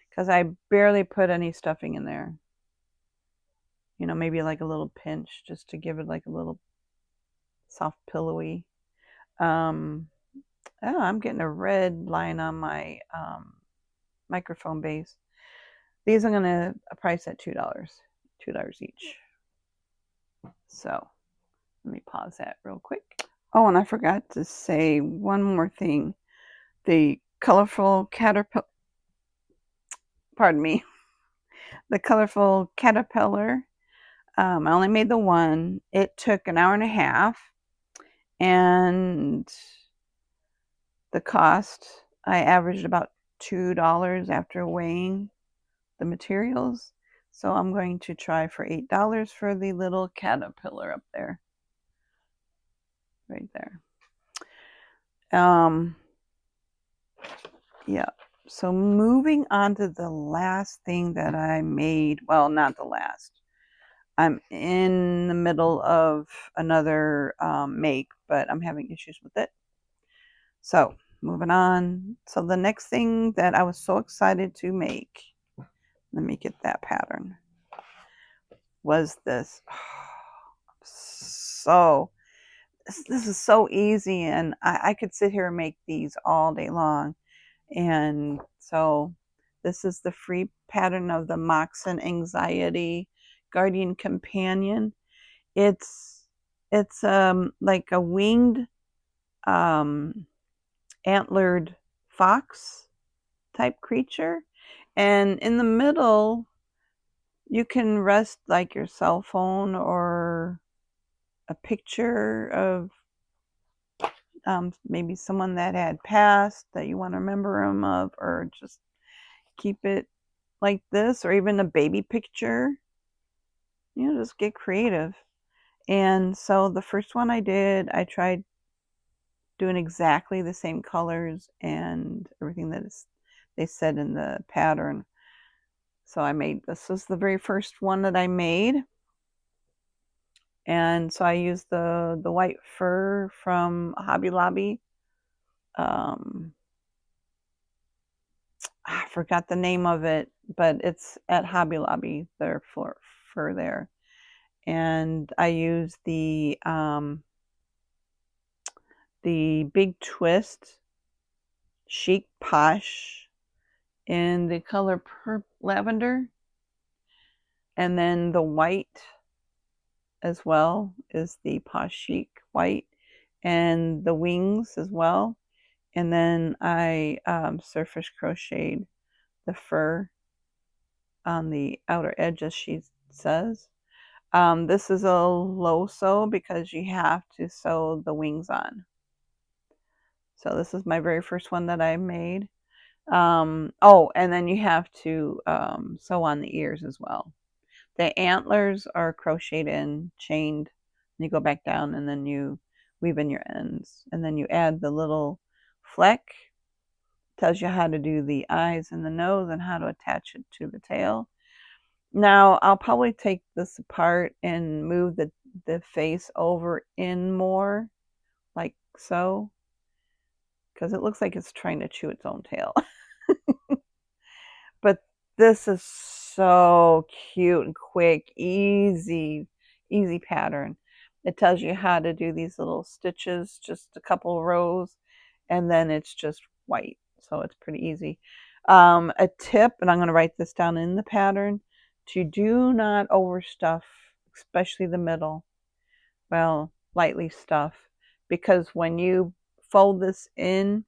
because I barely put any stuffing in there. You know, maybe like a little pinch just to give it like a little soft pillowy. Oh, I'm getting a red line on my microphone base. These I'm going to price at $2. $2 each. So let me pause that real quick. Oh, and I forgot to say one more thing. The colorful caterpillar, pardon me, the colorful caterpillar, I only made the one. It took an hour and a half, and the cost, I averaged about $2 after weighing the materials. So I'm going to try for $8 for the little caterpillar up there. Right there. Yeah. So moving on to the last thing that I made. Well, not the last. I'm in the middle of another make, but I'm having issues with it. So moving on. So the next thing that I was so excited to make, let me get that pattern, was this. So this is so easy, and I could sit here and make these all day long. And so this is the free pattern of the Moxon Anxiety Guardian Companion. It's like a winged antlered fox type creature, and in the middle you can rest like your cell phone or a picture of maybe someone that had passed that you want to remember them of, or just keep it like this, or even a baby picture. You know, just get creative. And so the first one I did, I tried doing exactly the same colors and everything that is they said in the pattern. So I made, this was the very first one that I made. And so I used the white fur from Hobby Lobby. I forgot the name of it, but it's at Hobby Lobby, their fur there. And I used the Big Twist Chic Posh in the color lavender, and then the white as well is the Posh Chic white, and the wings as well. And then I surface crocheted the fur on the outer edge, as she says. This is a low sew because you have to sew the wings on. So this is my very first one that I made. Oh, and then you have to sew on the ears as well. The antlers are crocheted in, chained, and you go back down, and then you weave in your ends, and then you add the little fleck. Tells you how to do the eyes and the nose and how to attach it to the tail. Now I'll probably take this apart and move the face over in more, like so, because it looks like it's trying to chew its own tail. But this is so cute and quick, easy pattern. It tells you how to do these little stitches, just a couple rows, and then it's just white. So it's pretty easy. A tip, and I'm going to write this down in the pattern, to do not overstuff, especially the middle. Well, lightly stuff, because when you fold this in,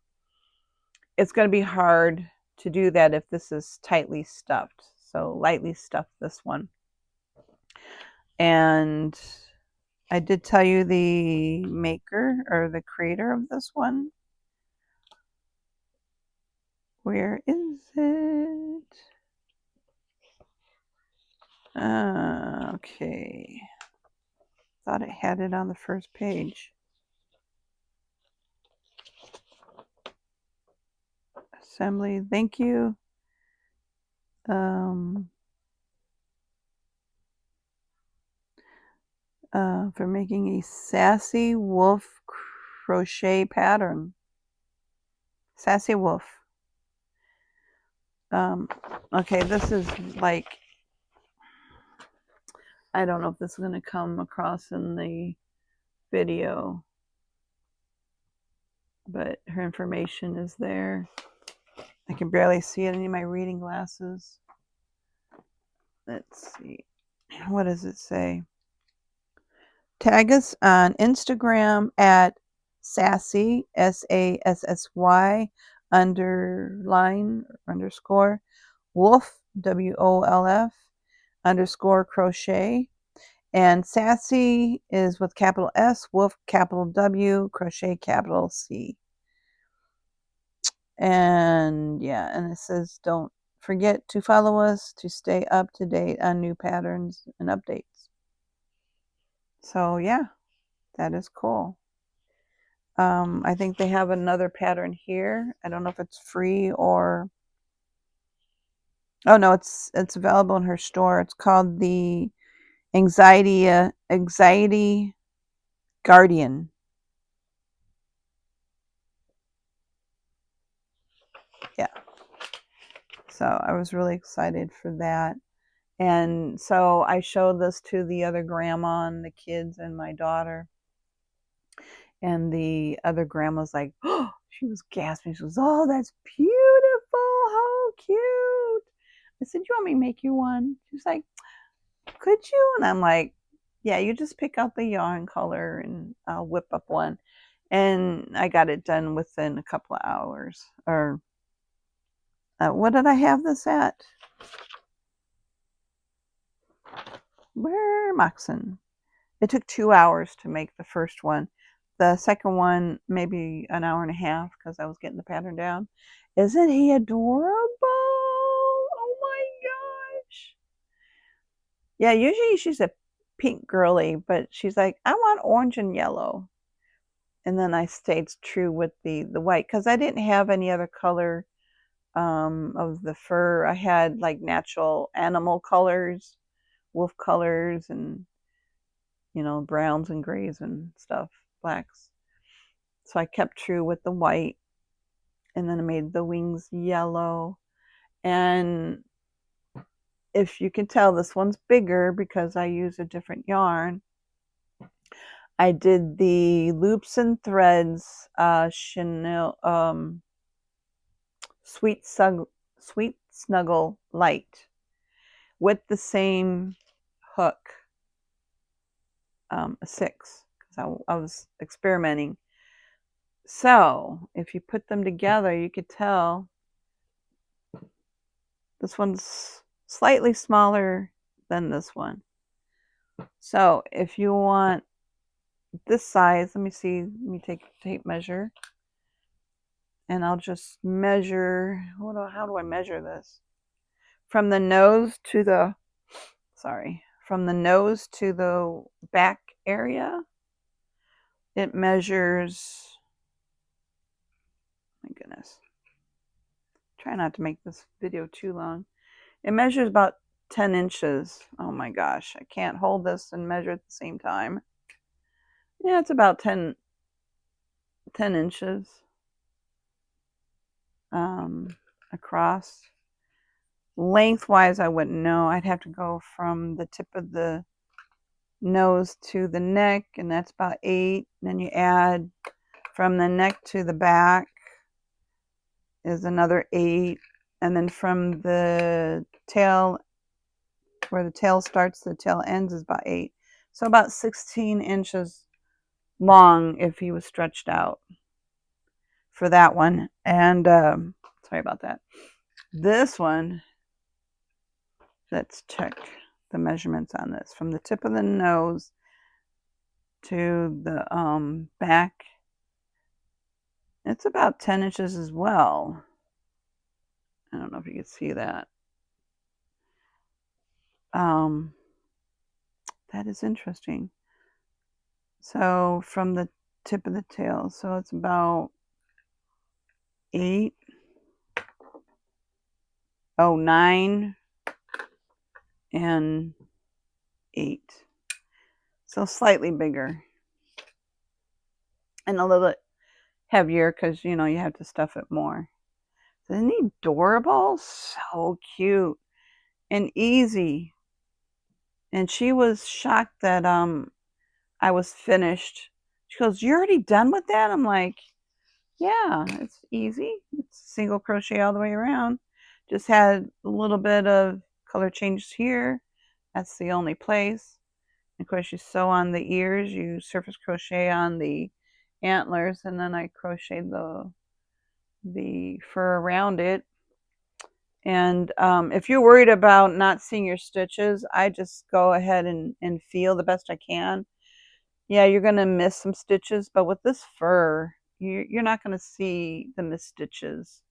it's going to be hard to do that if this is tightly stuffed. So lightly stuff this one. And I did tell you the maker or the creator of this one. Where is it? Okay. Thought it had it on the first page. assembly. Thank you. For making a sassy wolf crochet pattern. Sassy wolf. Okay, this is like, I don't know if this is going to come across in the video, but her information is there. I can barely see it in my reading glasses. Let's see. What does it say? Tag us on Instagram at sassy, SASSY _, wolf, WOLF _crochet. And sassy is with capital S, wolf capital W, crochet capital C. And yeah, and it says don't forget to follow us to stay up to date on new patterns and updates. So yeah, that is cool. I think they have another pattern here. I don't know if it's free or, oh no, it's available in her store. It's called the Anxiety Guardian. Yeah. So I was really excited for that. And so I showed this to the other grandma and the kids and my daughter. And the other grandma's like, oh, she was gasping. She goes, oh, that's beautiful. How cute. I said, you want me to make you one? She's like, could you? And I'm like, yeah, you just pick out the yarn color and I'll whip up one. And I got it done within a couple of hours. Or what did I have this at? Where Moxon? It took 2 hours to make the first one. The second one, maybe an hour and a half because I was getting the pattern down. Isn't he adorable? Oh my gosh. Yeah, usually she's a pink girly, but she's like, I want orange and yellow. And then I stayed true with the white because I didn't have any other color of the fur. I had like natural animal colors, wolf colors, and browns and grays and stuff, blacks. So I kept true with the white, and then I made the wings yellow. And if you can tell, this one's bigger because I use a different yarn. I did the loops and threads Chanel Sweet Snuggle Light with the same hook, a 6, because I was experimenting. So if you put them together, you could tell this one's slightly smaller than this one. So if you want this size, let me take a tape measure, and I'll just measure, how do I measure this? From the nose to the, from the nose to the back area, it measures, my goodness, try not to make this video too long. It measures about 10 inches. Oh my gosh, I can't hold this and measure at the same time. Yeah, it's about 10 inches across. Lengthwise, I wouldn't know. I'd have to go from the tip of the nose to the neck, and that's about 8. Then you add from the neck to the back is another 8. And then from the tail, where the tail starts, the tail ends, is about 8. So about 16 inches long if he was stretched out for that one. And sorry about that. This one, let's check the measurements on this. From the tip of the nose to the back, it's about 10 inches as well. I don't know if you can see that. That is interesting. So from the tip of the tail, so it's about 8. Oh, 9 and 8. So slightly bigger and a little bit heavier because, you know, you have to stuff it more. Isn't he adorable? So cute and easy. And she was shocked that I was finished. She goes, "You're already done with that?" I'm like, "Yeah, it's easy. It's single crochet all the way around. Just had a little bit of color changes here. That's the only place. Of course, you sew on the ears, you surface crochet on the antlers, and then I crocheted the fur around it. And if you're worried about not seeing your stitches, I just go ahead and feel the best I can. Yeah, you're going to miss some stitches, but with this fur, you're not going to see the missed stitches.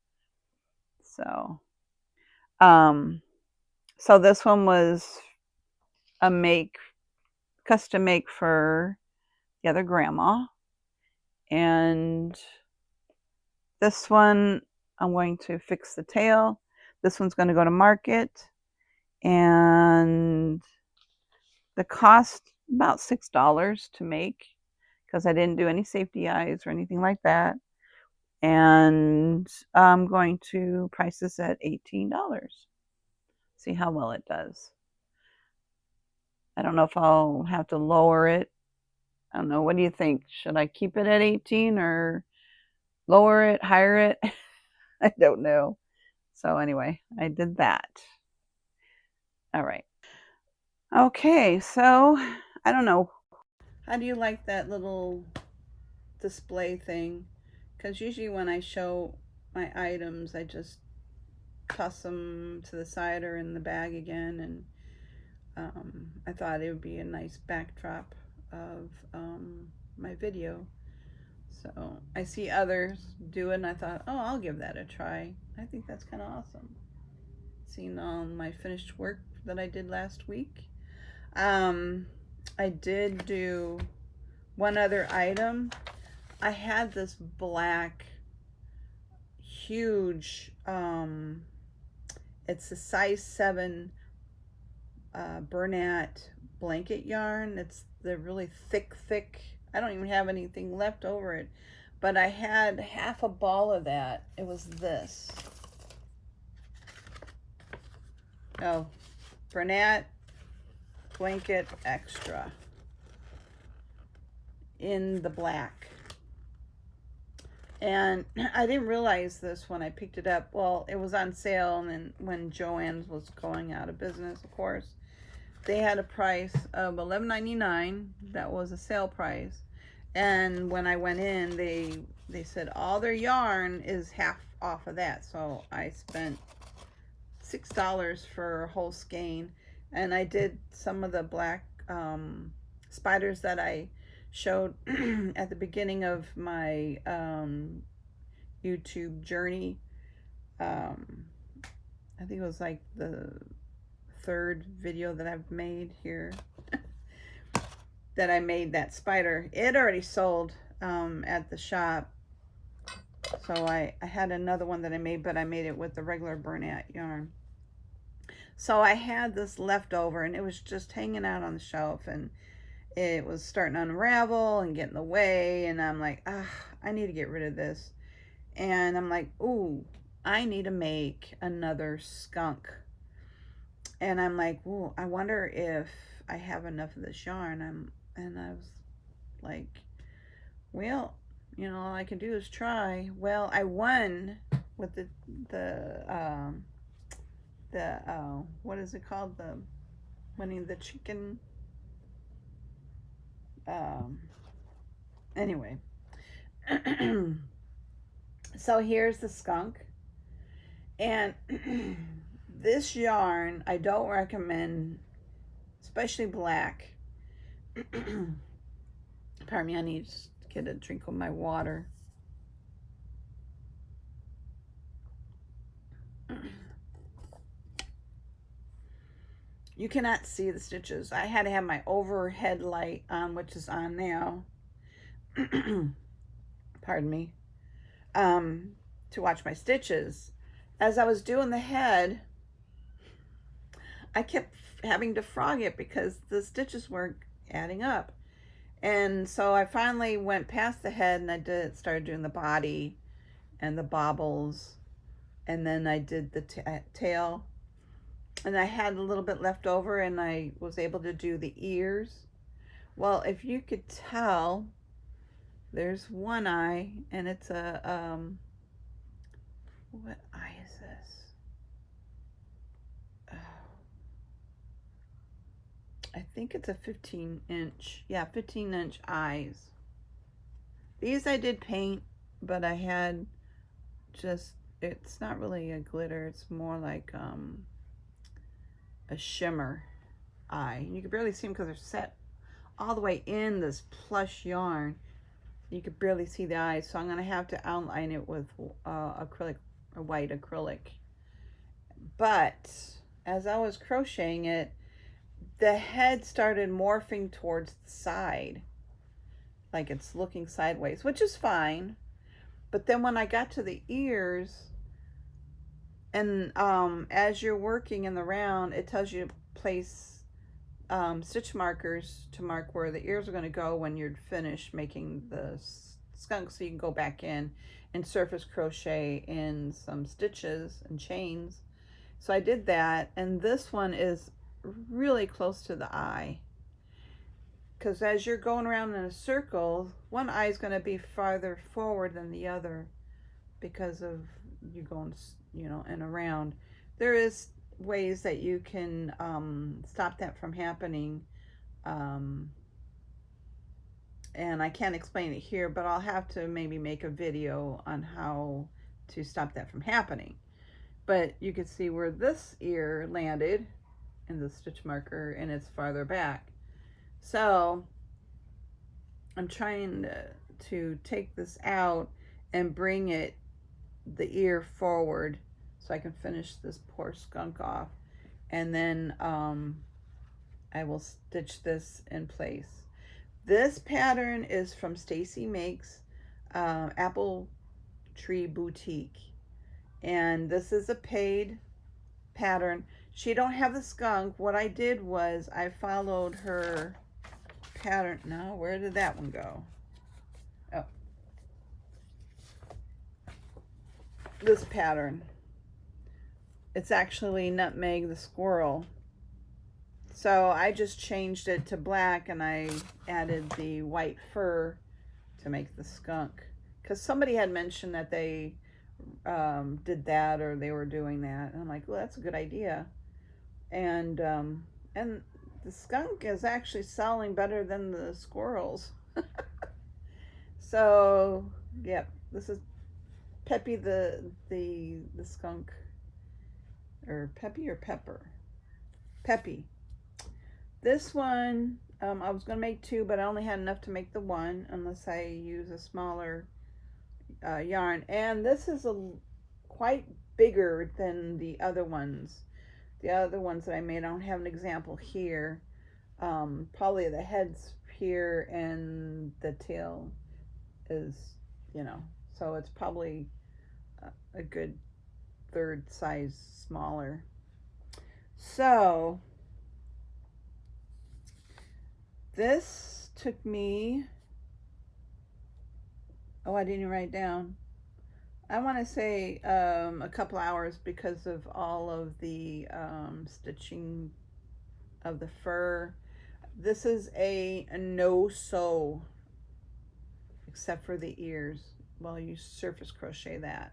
So, um, so this one was a custom make for the other grandma. And this one, I'm going to fix the tail. This one's going to go to market. And the cost, about $6 to make, because I didn't do any safety eyes or anything like that. And I'm going to price this at $18. See how well it does. I don't know if I'll have to lower it. I don't know. What do you think? Should I keep it at 18 or lower it, higher it? I don't know. So anyway, I did that. All right. Okay, so I don't know. How do you like that little display thing? Because usually when I show my items, I just toss them to the side or in the bag again. And I thought it would be a nice backdrop of my video. So I see others do it, and I thought, oh, I'll give that a try. I think that's kind of awesome. Seeing all my finished work that I did last week. I did do one other item. I had this black, huge, it's a size 7 Bernat blanket yarn. It's the really thick. I don't even have anything left over it. But I had half a ball of that. It was this. Oh, Bernat blanket extra in the black. And I didn't realize this when I picked it up. Well, it was on sale, and then when Joann's was going out of business, of course, they had a price of $11.99. That was a sale price. And when I went in, they said all their yarn is half off of that. So I spent $6 for a whole skein. And I did some of the black spiders that I showed at the beginning of my YouTube journey. I think it was like the 3rd video that I've made here that I made that spider. It already sold at the shop. So I had another one that I made, but I made it with the regular Bernat yarn. So I had this left over, and it was just hanging out on the shelf, and it was starting to unravel and get in the way, and I'm like, I need to get rid of this. And I'm like, ooh, I need to make another skunk. And I'm like, ooh, I wonder if I have enough of this yarn. And I was like, well, you know, all I can do is try. Well, I won with the what is it called? The winning the chicken. Anyway, so here's the skunk, and this yarn I don't recommend, especially black. Pardon me, I need to get a drink of my water. You cannot see the stitches. I had to have my overhead light on, which is on now. Pardon me. To watch my stitches. As I was doing the head, I kept having to frog it because the stitches weren't adding up. And so I finally went past the head and I started doing the body and the bobbles, and then I did the tail, and I had a little bit left over and I was able to do the ears. Well, if you could tell, there's one eye, and it's a what eye is this? Oh, I think it's a 15-inch. Yeah, 15-inch eyes. These I did paint, but I had just, it's not really a glitter, it's more like a shimmer eye. You can barely see them because they're set all the way in this plush yarn. You could barely see the eyes, so I'm going to have to outline it with acrylic, or white acrylic. But as I was crocheting it, the head started morphing towards the side, like it's looking sideways, which is fine. But then when I got to the ears, and as you're working in the round, it tells you to place stitch markers to mark where the ears are going to go when you're finished making the skunk, so you can go back in and surface crochet in some stitches and chains. So I did that, and this one is really close to the eye, because as you're going around in a circle, one eye is going to be farther forward than the other because of you going, you know, and around. There is ways that you can stop that from happening, and I can't explain it here, but I'll have to maybe make a video on how to stop that from happening. But you can see where this ear landed in the stitch marker, and it's farther back. So I'm trying to take this out and bring it, the ear, forward so I can finish this poor skunk off, and then I will stitch this in place. This pattern is from Stacy Makes Apple Tree Boutique, and this is a paid pattern. She don't have the skunk. What I did was I followed her pattern. Now, where did that one go? Oh, this pattern. It's actually Nutmeg the Squirrel. So I just changed it to black, and I added the white fur to make the skunk, because somebody had mentioned that they did that, or they were doing that, and I'm like, well, that's a good idea. And the skunk is actually selling better than the squirrels. So yep, this is Peppy the skunk, or Peppy or Pepper, Peppy. This one I was gonna make two, but I only had enough to make the one, unless I use a smaller yarn. And this is quite bigger than the other ones. The other ones that I made, I don't have an example here. Probably the head's here and the tail is, you know, so it's probably a good third size smaller. So this took me, oh, I didn't even write down. I want to say a couple hours, because of all of the stitching of the fur. This is a no sew, except for the ears. Well, you surface crochet that.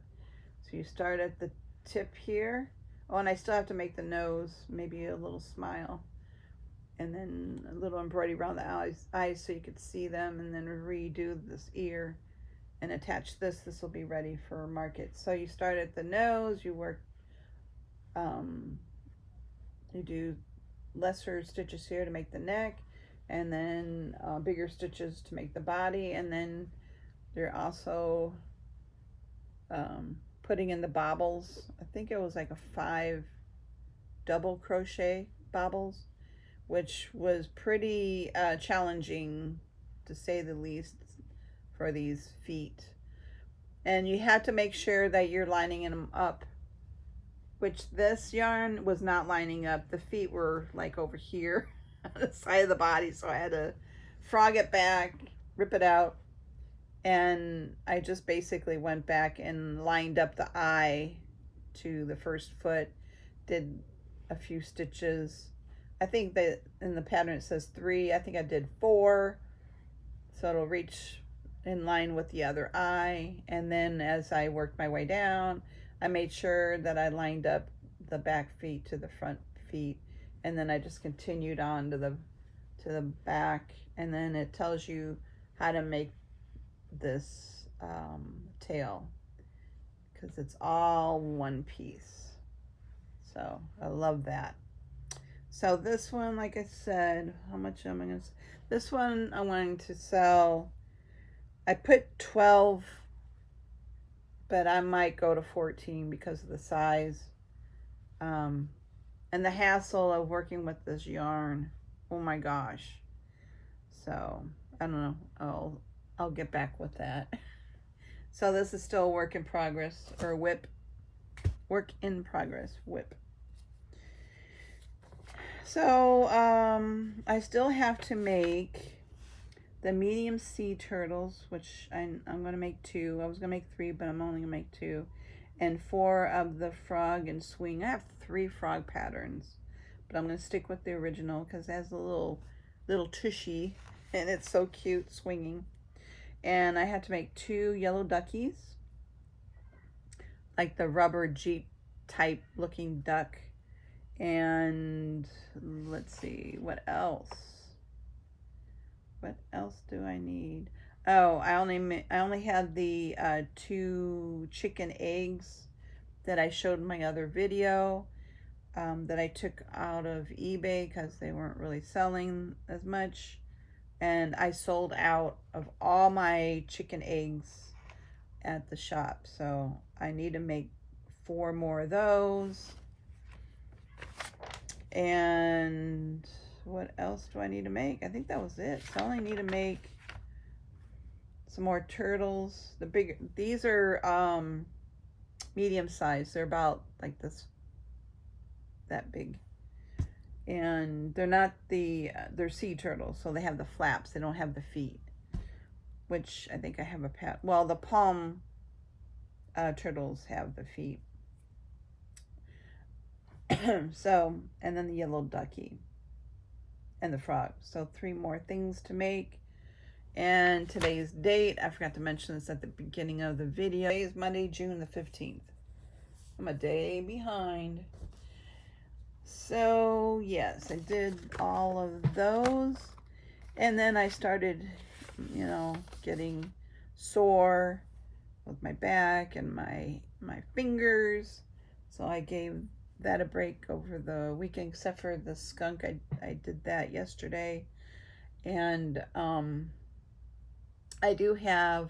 So you start at the tip here. Oh, and I still have to make the nose, maybe a little smile, and then a little embroidery around the eyes so you could see them, and then redo this ear and attach this. This will be ready for market. So you start at the nose, you work, you do lesser stitches here to make the neck, and then bigger stitches to make the body, and then they're also putting in the bobbles. I think it was like a 5 double crochet bobbles, which was pretty challenging, to say the least, for these feet. And you have to make sure that you're lining them up which this yarn was not lining up. The feet were like over here on the side of the body, so I had to frog it back, rip it out, and I just basically went back and lined up the eye to the first foot, did a few stitches. I think that in the pattern it says 3. I think I did 4, so it'll reach in line with the other eye. And then as I worked my way down, I made sure that I lined up the back feet to the front feet, and then I just continued on to the back, and then it tells you how to make this tail, because it's all one piece. So I love that. So this one, like I said, how much am I gonna sell? This one I'm wanting to sell, I put 12, but I might go to 14 because of the size. And the hassle of working with this yarn. Oh my gosh. So I don't know. I'll get back with that. So this is still a work in progress, or WIP. Work in progress, WIP. So I still have to make the medium sea turtles, which I'm going to make 2. I was going to make 3, but I'm only going to make 2. And 4 of the frog and swing. I have 3 frog patterns, but I'm going to stick with the original because it has a little tushy, and it's so cute swinging. And I had to make 2 yellow duckies, like the rubber Jeep type looking duck. And let's see, what else? What else do I need? Oh, I only had the 2 chicken eggs that I showed in my other video, that I took out of eBay because they weren't really selling as much. And I sold out of all my chicken eggs at the shop. So I need to make 4 more of those. And what else do I need to make? I think that was it. So I only need to make some more turtles. The big, these are medium size. They're about like this, that big. And they're not they're sea turtles, so they have the flaps. They don't have the feet, which I think I have a well, the palm turtles have the feet. So, and then the yellow ducky and the frog. So 3 more things to make. And today's date, I forgot to mention this at the beginning of the video. Today is Monday, June the 15th. I'm a day behind. So yes, I did all of those. And then I started, you know, getting sore with my back and my fingers. So I gave that a break over the weekend, except for the skunk. I did that yesterday. And I do have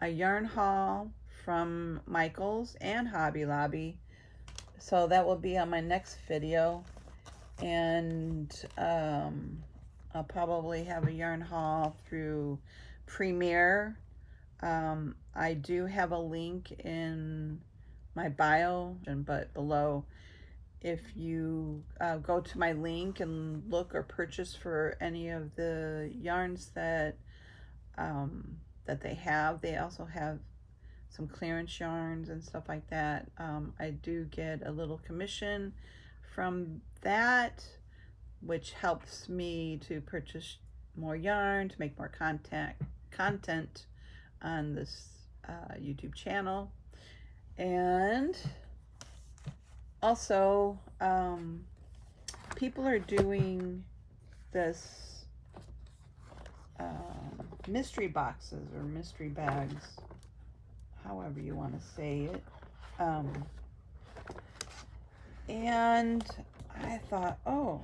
a yarn haul from Michaels and Hobby Lobby, so that will be on my next video. And I'll probably have a yarn haul through Premiere. I do have a link in my bio, but below, if you go to my link and look or purchase for any of the yarns that they have, they also have some clearance yarns and stuff like that. I do get a little commission from that, which helps me to purchase more yarn, to make more content on this YouTube channel. And also, people are doing this mystery boxes or mystery bags, however you want to say it. And I thought, oh,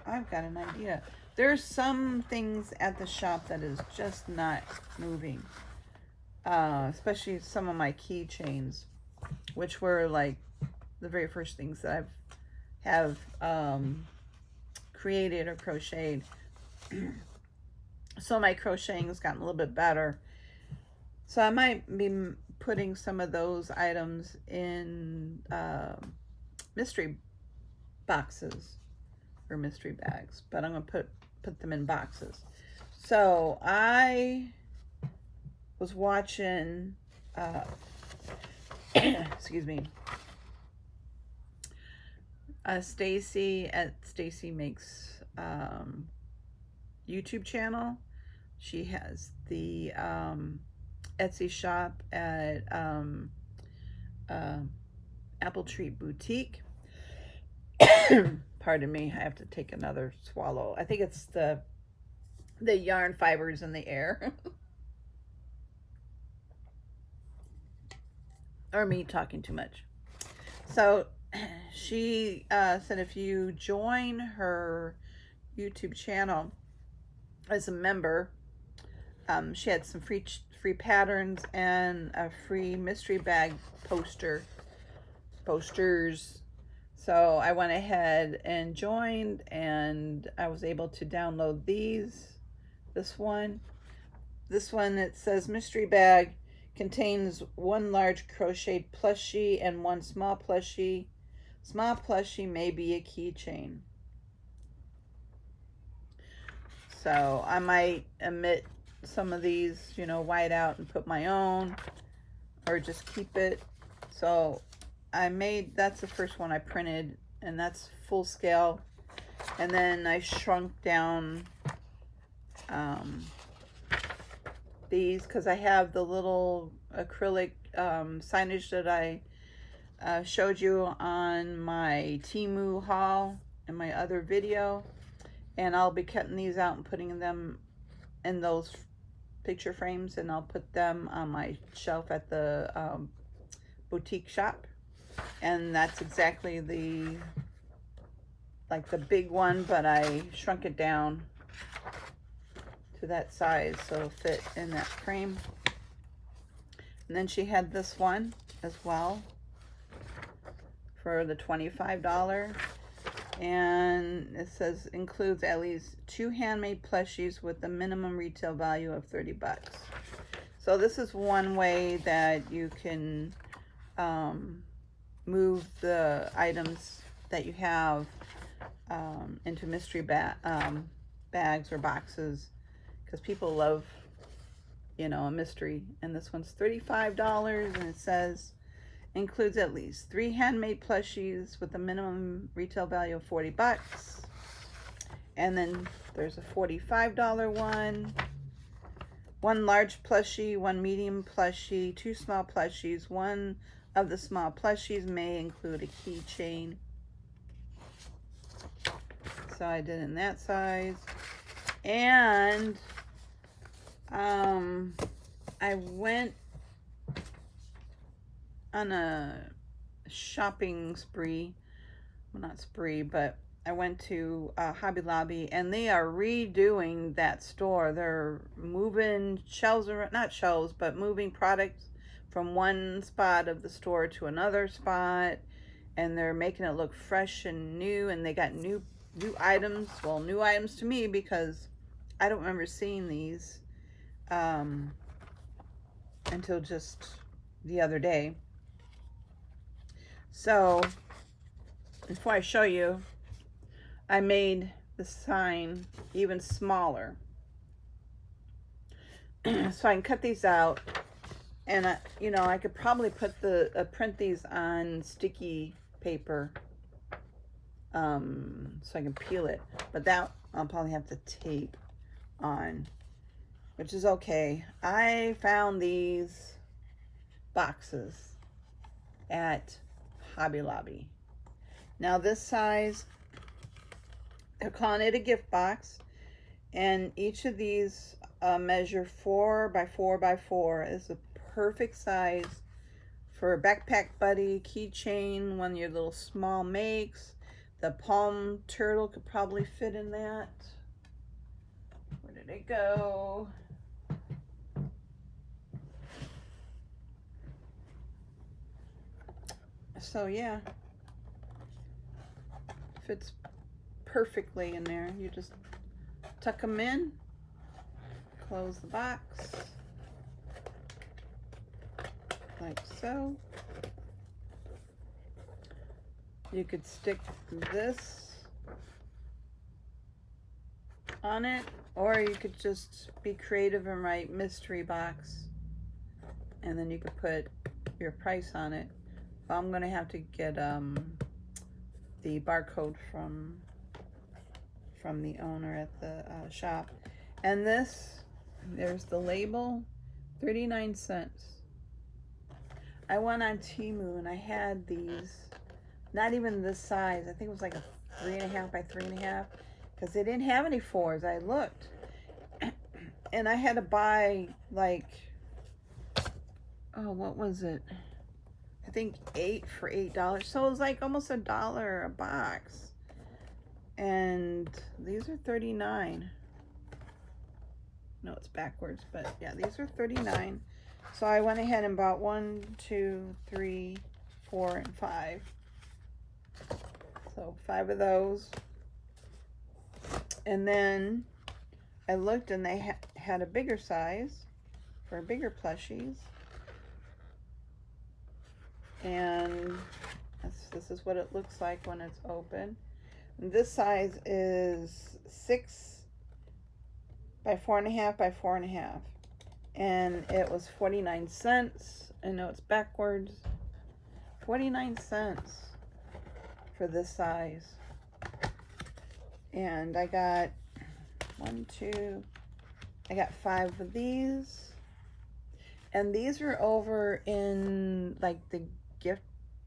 I've got an idea. There's some things at the shop that is just not moving, especially some of my keychains, which were like the very first things that have created or crocheted. So my crocheting has gotten a little bit better. So I might be putting some of those items in mystery boxes or mystery bags, but I'm going to put them in boxes. So I was watching, excuse me, Stacy at Stacy Makes YouTube channel. She has the Etsy shop at Apple Tree Boutique. Pardon me, I have to take another swallow. I think it's the yarn fibers in the air. Or me talking too much. So she said if you join her YouTube channel as a member, she had some free patterns and a free mystery bag posters. So I went ahead and joined, and I was able to download these. This one, it says mystery bag contains one large crocheted plushie and one small plushie. Small plushie may be a keychain. So I might omit some of these, you know, white out and put my own, or just keep it. So that's the first one I printed, and that's full scale. And then I shrunk down these because I have the little acrylic signage that I showed you on my Temu haul in my other video. And I'll be cutting these out and putting them in those picture frames, and I'll put them on my shelf at the boutique shop. And that's exactly like the big one, but I shrunk it down to that size so it'll fit in that frame. And then she had this one as well for the $25. And it says includes at least 2 handmade plushies with a minimum retail value of $30. So this is one way that you can move the items that you have into mystery bags or boxes, because people love, you know, a mystery. And this one's $35, and it says includes at least 3 handmade plushies with a minimum retail value of $40. And then there's a $45 one. 1 large plushie, 1 medium plushie, 2 small plushies. One of the small plushies may include a keychain. So I did in that size. And I went on a shopping spree. Well, not spree, but I went to Hobby Lobby, and they are redoing that store. They're moving shelves around, not shelves, but moving products from one spot of the store to another spot, and they're making it look fresh and new. And they got new items. Well, new items to me, because I don't remember seeing these until just the other day. So before I show you, I made the sign even smaller so I can cut these out. And you know, I could probably put print these on sticky paper so I can peel it, but that I'll probably have to tape on, which is okay. I found these boxes at Hobby Lobby. Now this size, they're calling it a gift box, and each of these measure 4 by 4 by 4. Is a perfect size for a backpack buddy, keychain, one of your little small makes. The palm turtle could probably fit in that. Where did it go? So yeah, fits perfectly in there. You just tuck them in, close the box like so, you could stick this on it, or you could just be creative and write mystery box, and then you could put your price on it. I'm gonna have to get the barcode from the owner at the shop. And this, there's the label, 39 cents. I went on Temu and I had these, not even this size. I think it was like a 3.5 by 3.5, because they didn't have any 4s. I looked, and I had to buy like, oh, what was it? I think 8 for $8. So it was like almost $1 a box. And these are 39. No, it's backwards, but yeah, these are 39. So I went ahead and bought 1, 2, 3, 4, and 5. So 5 of those. And then I looked, and they had a bigger size for bigger plushies. And this is what it looks like when it's open. And this size is 6 by 4.5 by 4.5. And it was 49 cents. I know it's backwards. 49 cents for this size. And I got 5 of these. And these are over in like the gift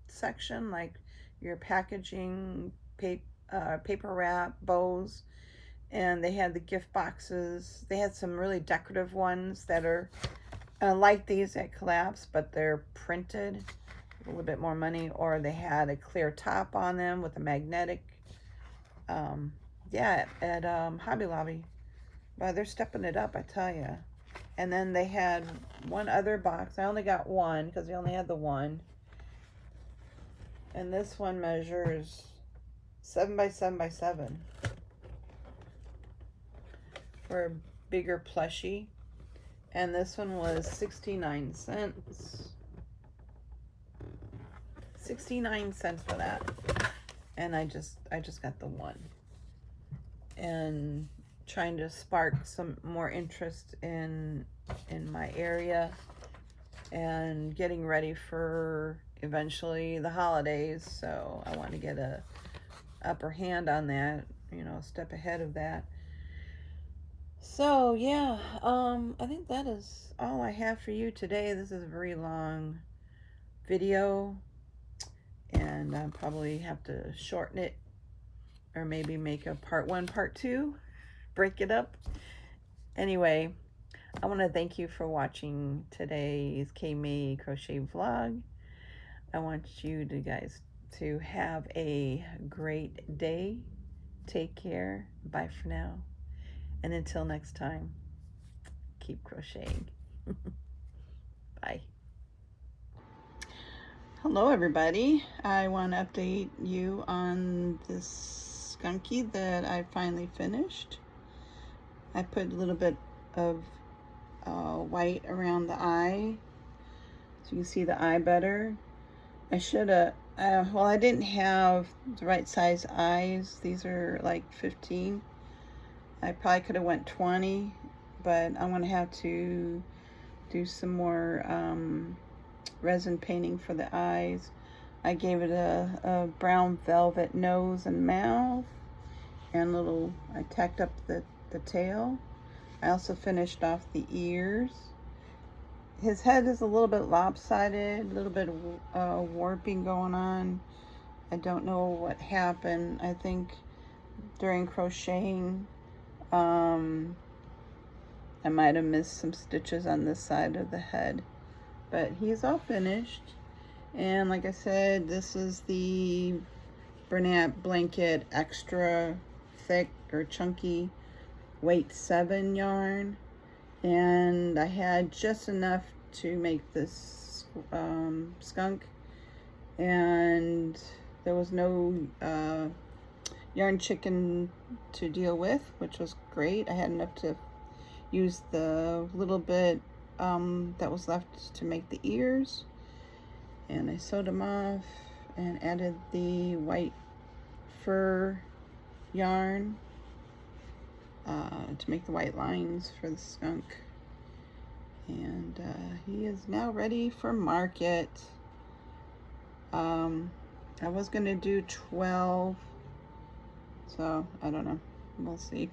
section, like your packaging, paper wrap, bows. And they had the gift boxes. They had some really decorative ones that are like these that collapse, but they're printed, a little bit more money. Or they had a clear top on them with a magnetic. Yeah, at Hobby Lobby. But they're stepping it up, I tell you. And then they had one other box. I only got one because they only had the one. And this one measures 7 by 7 by 7. For a bigger plushie. And this one was 69 cents. 69 cents for that. And I just got the one. And trying to spark some more interest in my area, and getting ready for eventually the holidays. So I want to get a upper hand on that, you know, a step ahead of that. So yeah, I think that is all I have for you today. This is a very long video, and I'll probably have to shorten it, or maybe make a part 1, part 2, break it up. Anyway, I want to thank you for watching today's K-May crochet vlog. I want you guys to have a great day. Take care. Bye for now. And until next time, keep crocheting. Bye. Hello everybody. I want to update you on this skunky that I finally finished. I put a little bit of white around the eye so you can see the eye better. I should have, well, I didn't have the right size eyes. These are like 15. I probably could have went 20, but I'm going to have to do some more resin painting for the eyes. I gave it a brown velvet nose and mouth, and I tacked up the tail. I also finished off the ears. His head is a little bit lopsided, a little bit of warping going on. I don't know what happened. I think during crocheting, I might have missed some stitches on this side of the head, but he's all finished. And like I said, this is the Bernat Blanket extra thick or chunky weight 7 yarn, and I had just enough to make this skunk, and there was no yarn chicken to deal with, which was great. I had enough to use the little bit that was left to make the ears, and I sewed them off. and added the white fur yarn to make the white lines for the skunk. And he is now ready for market. I was gonna do 12, so I don't know, we'll see.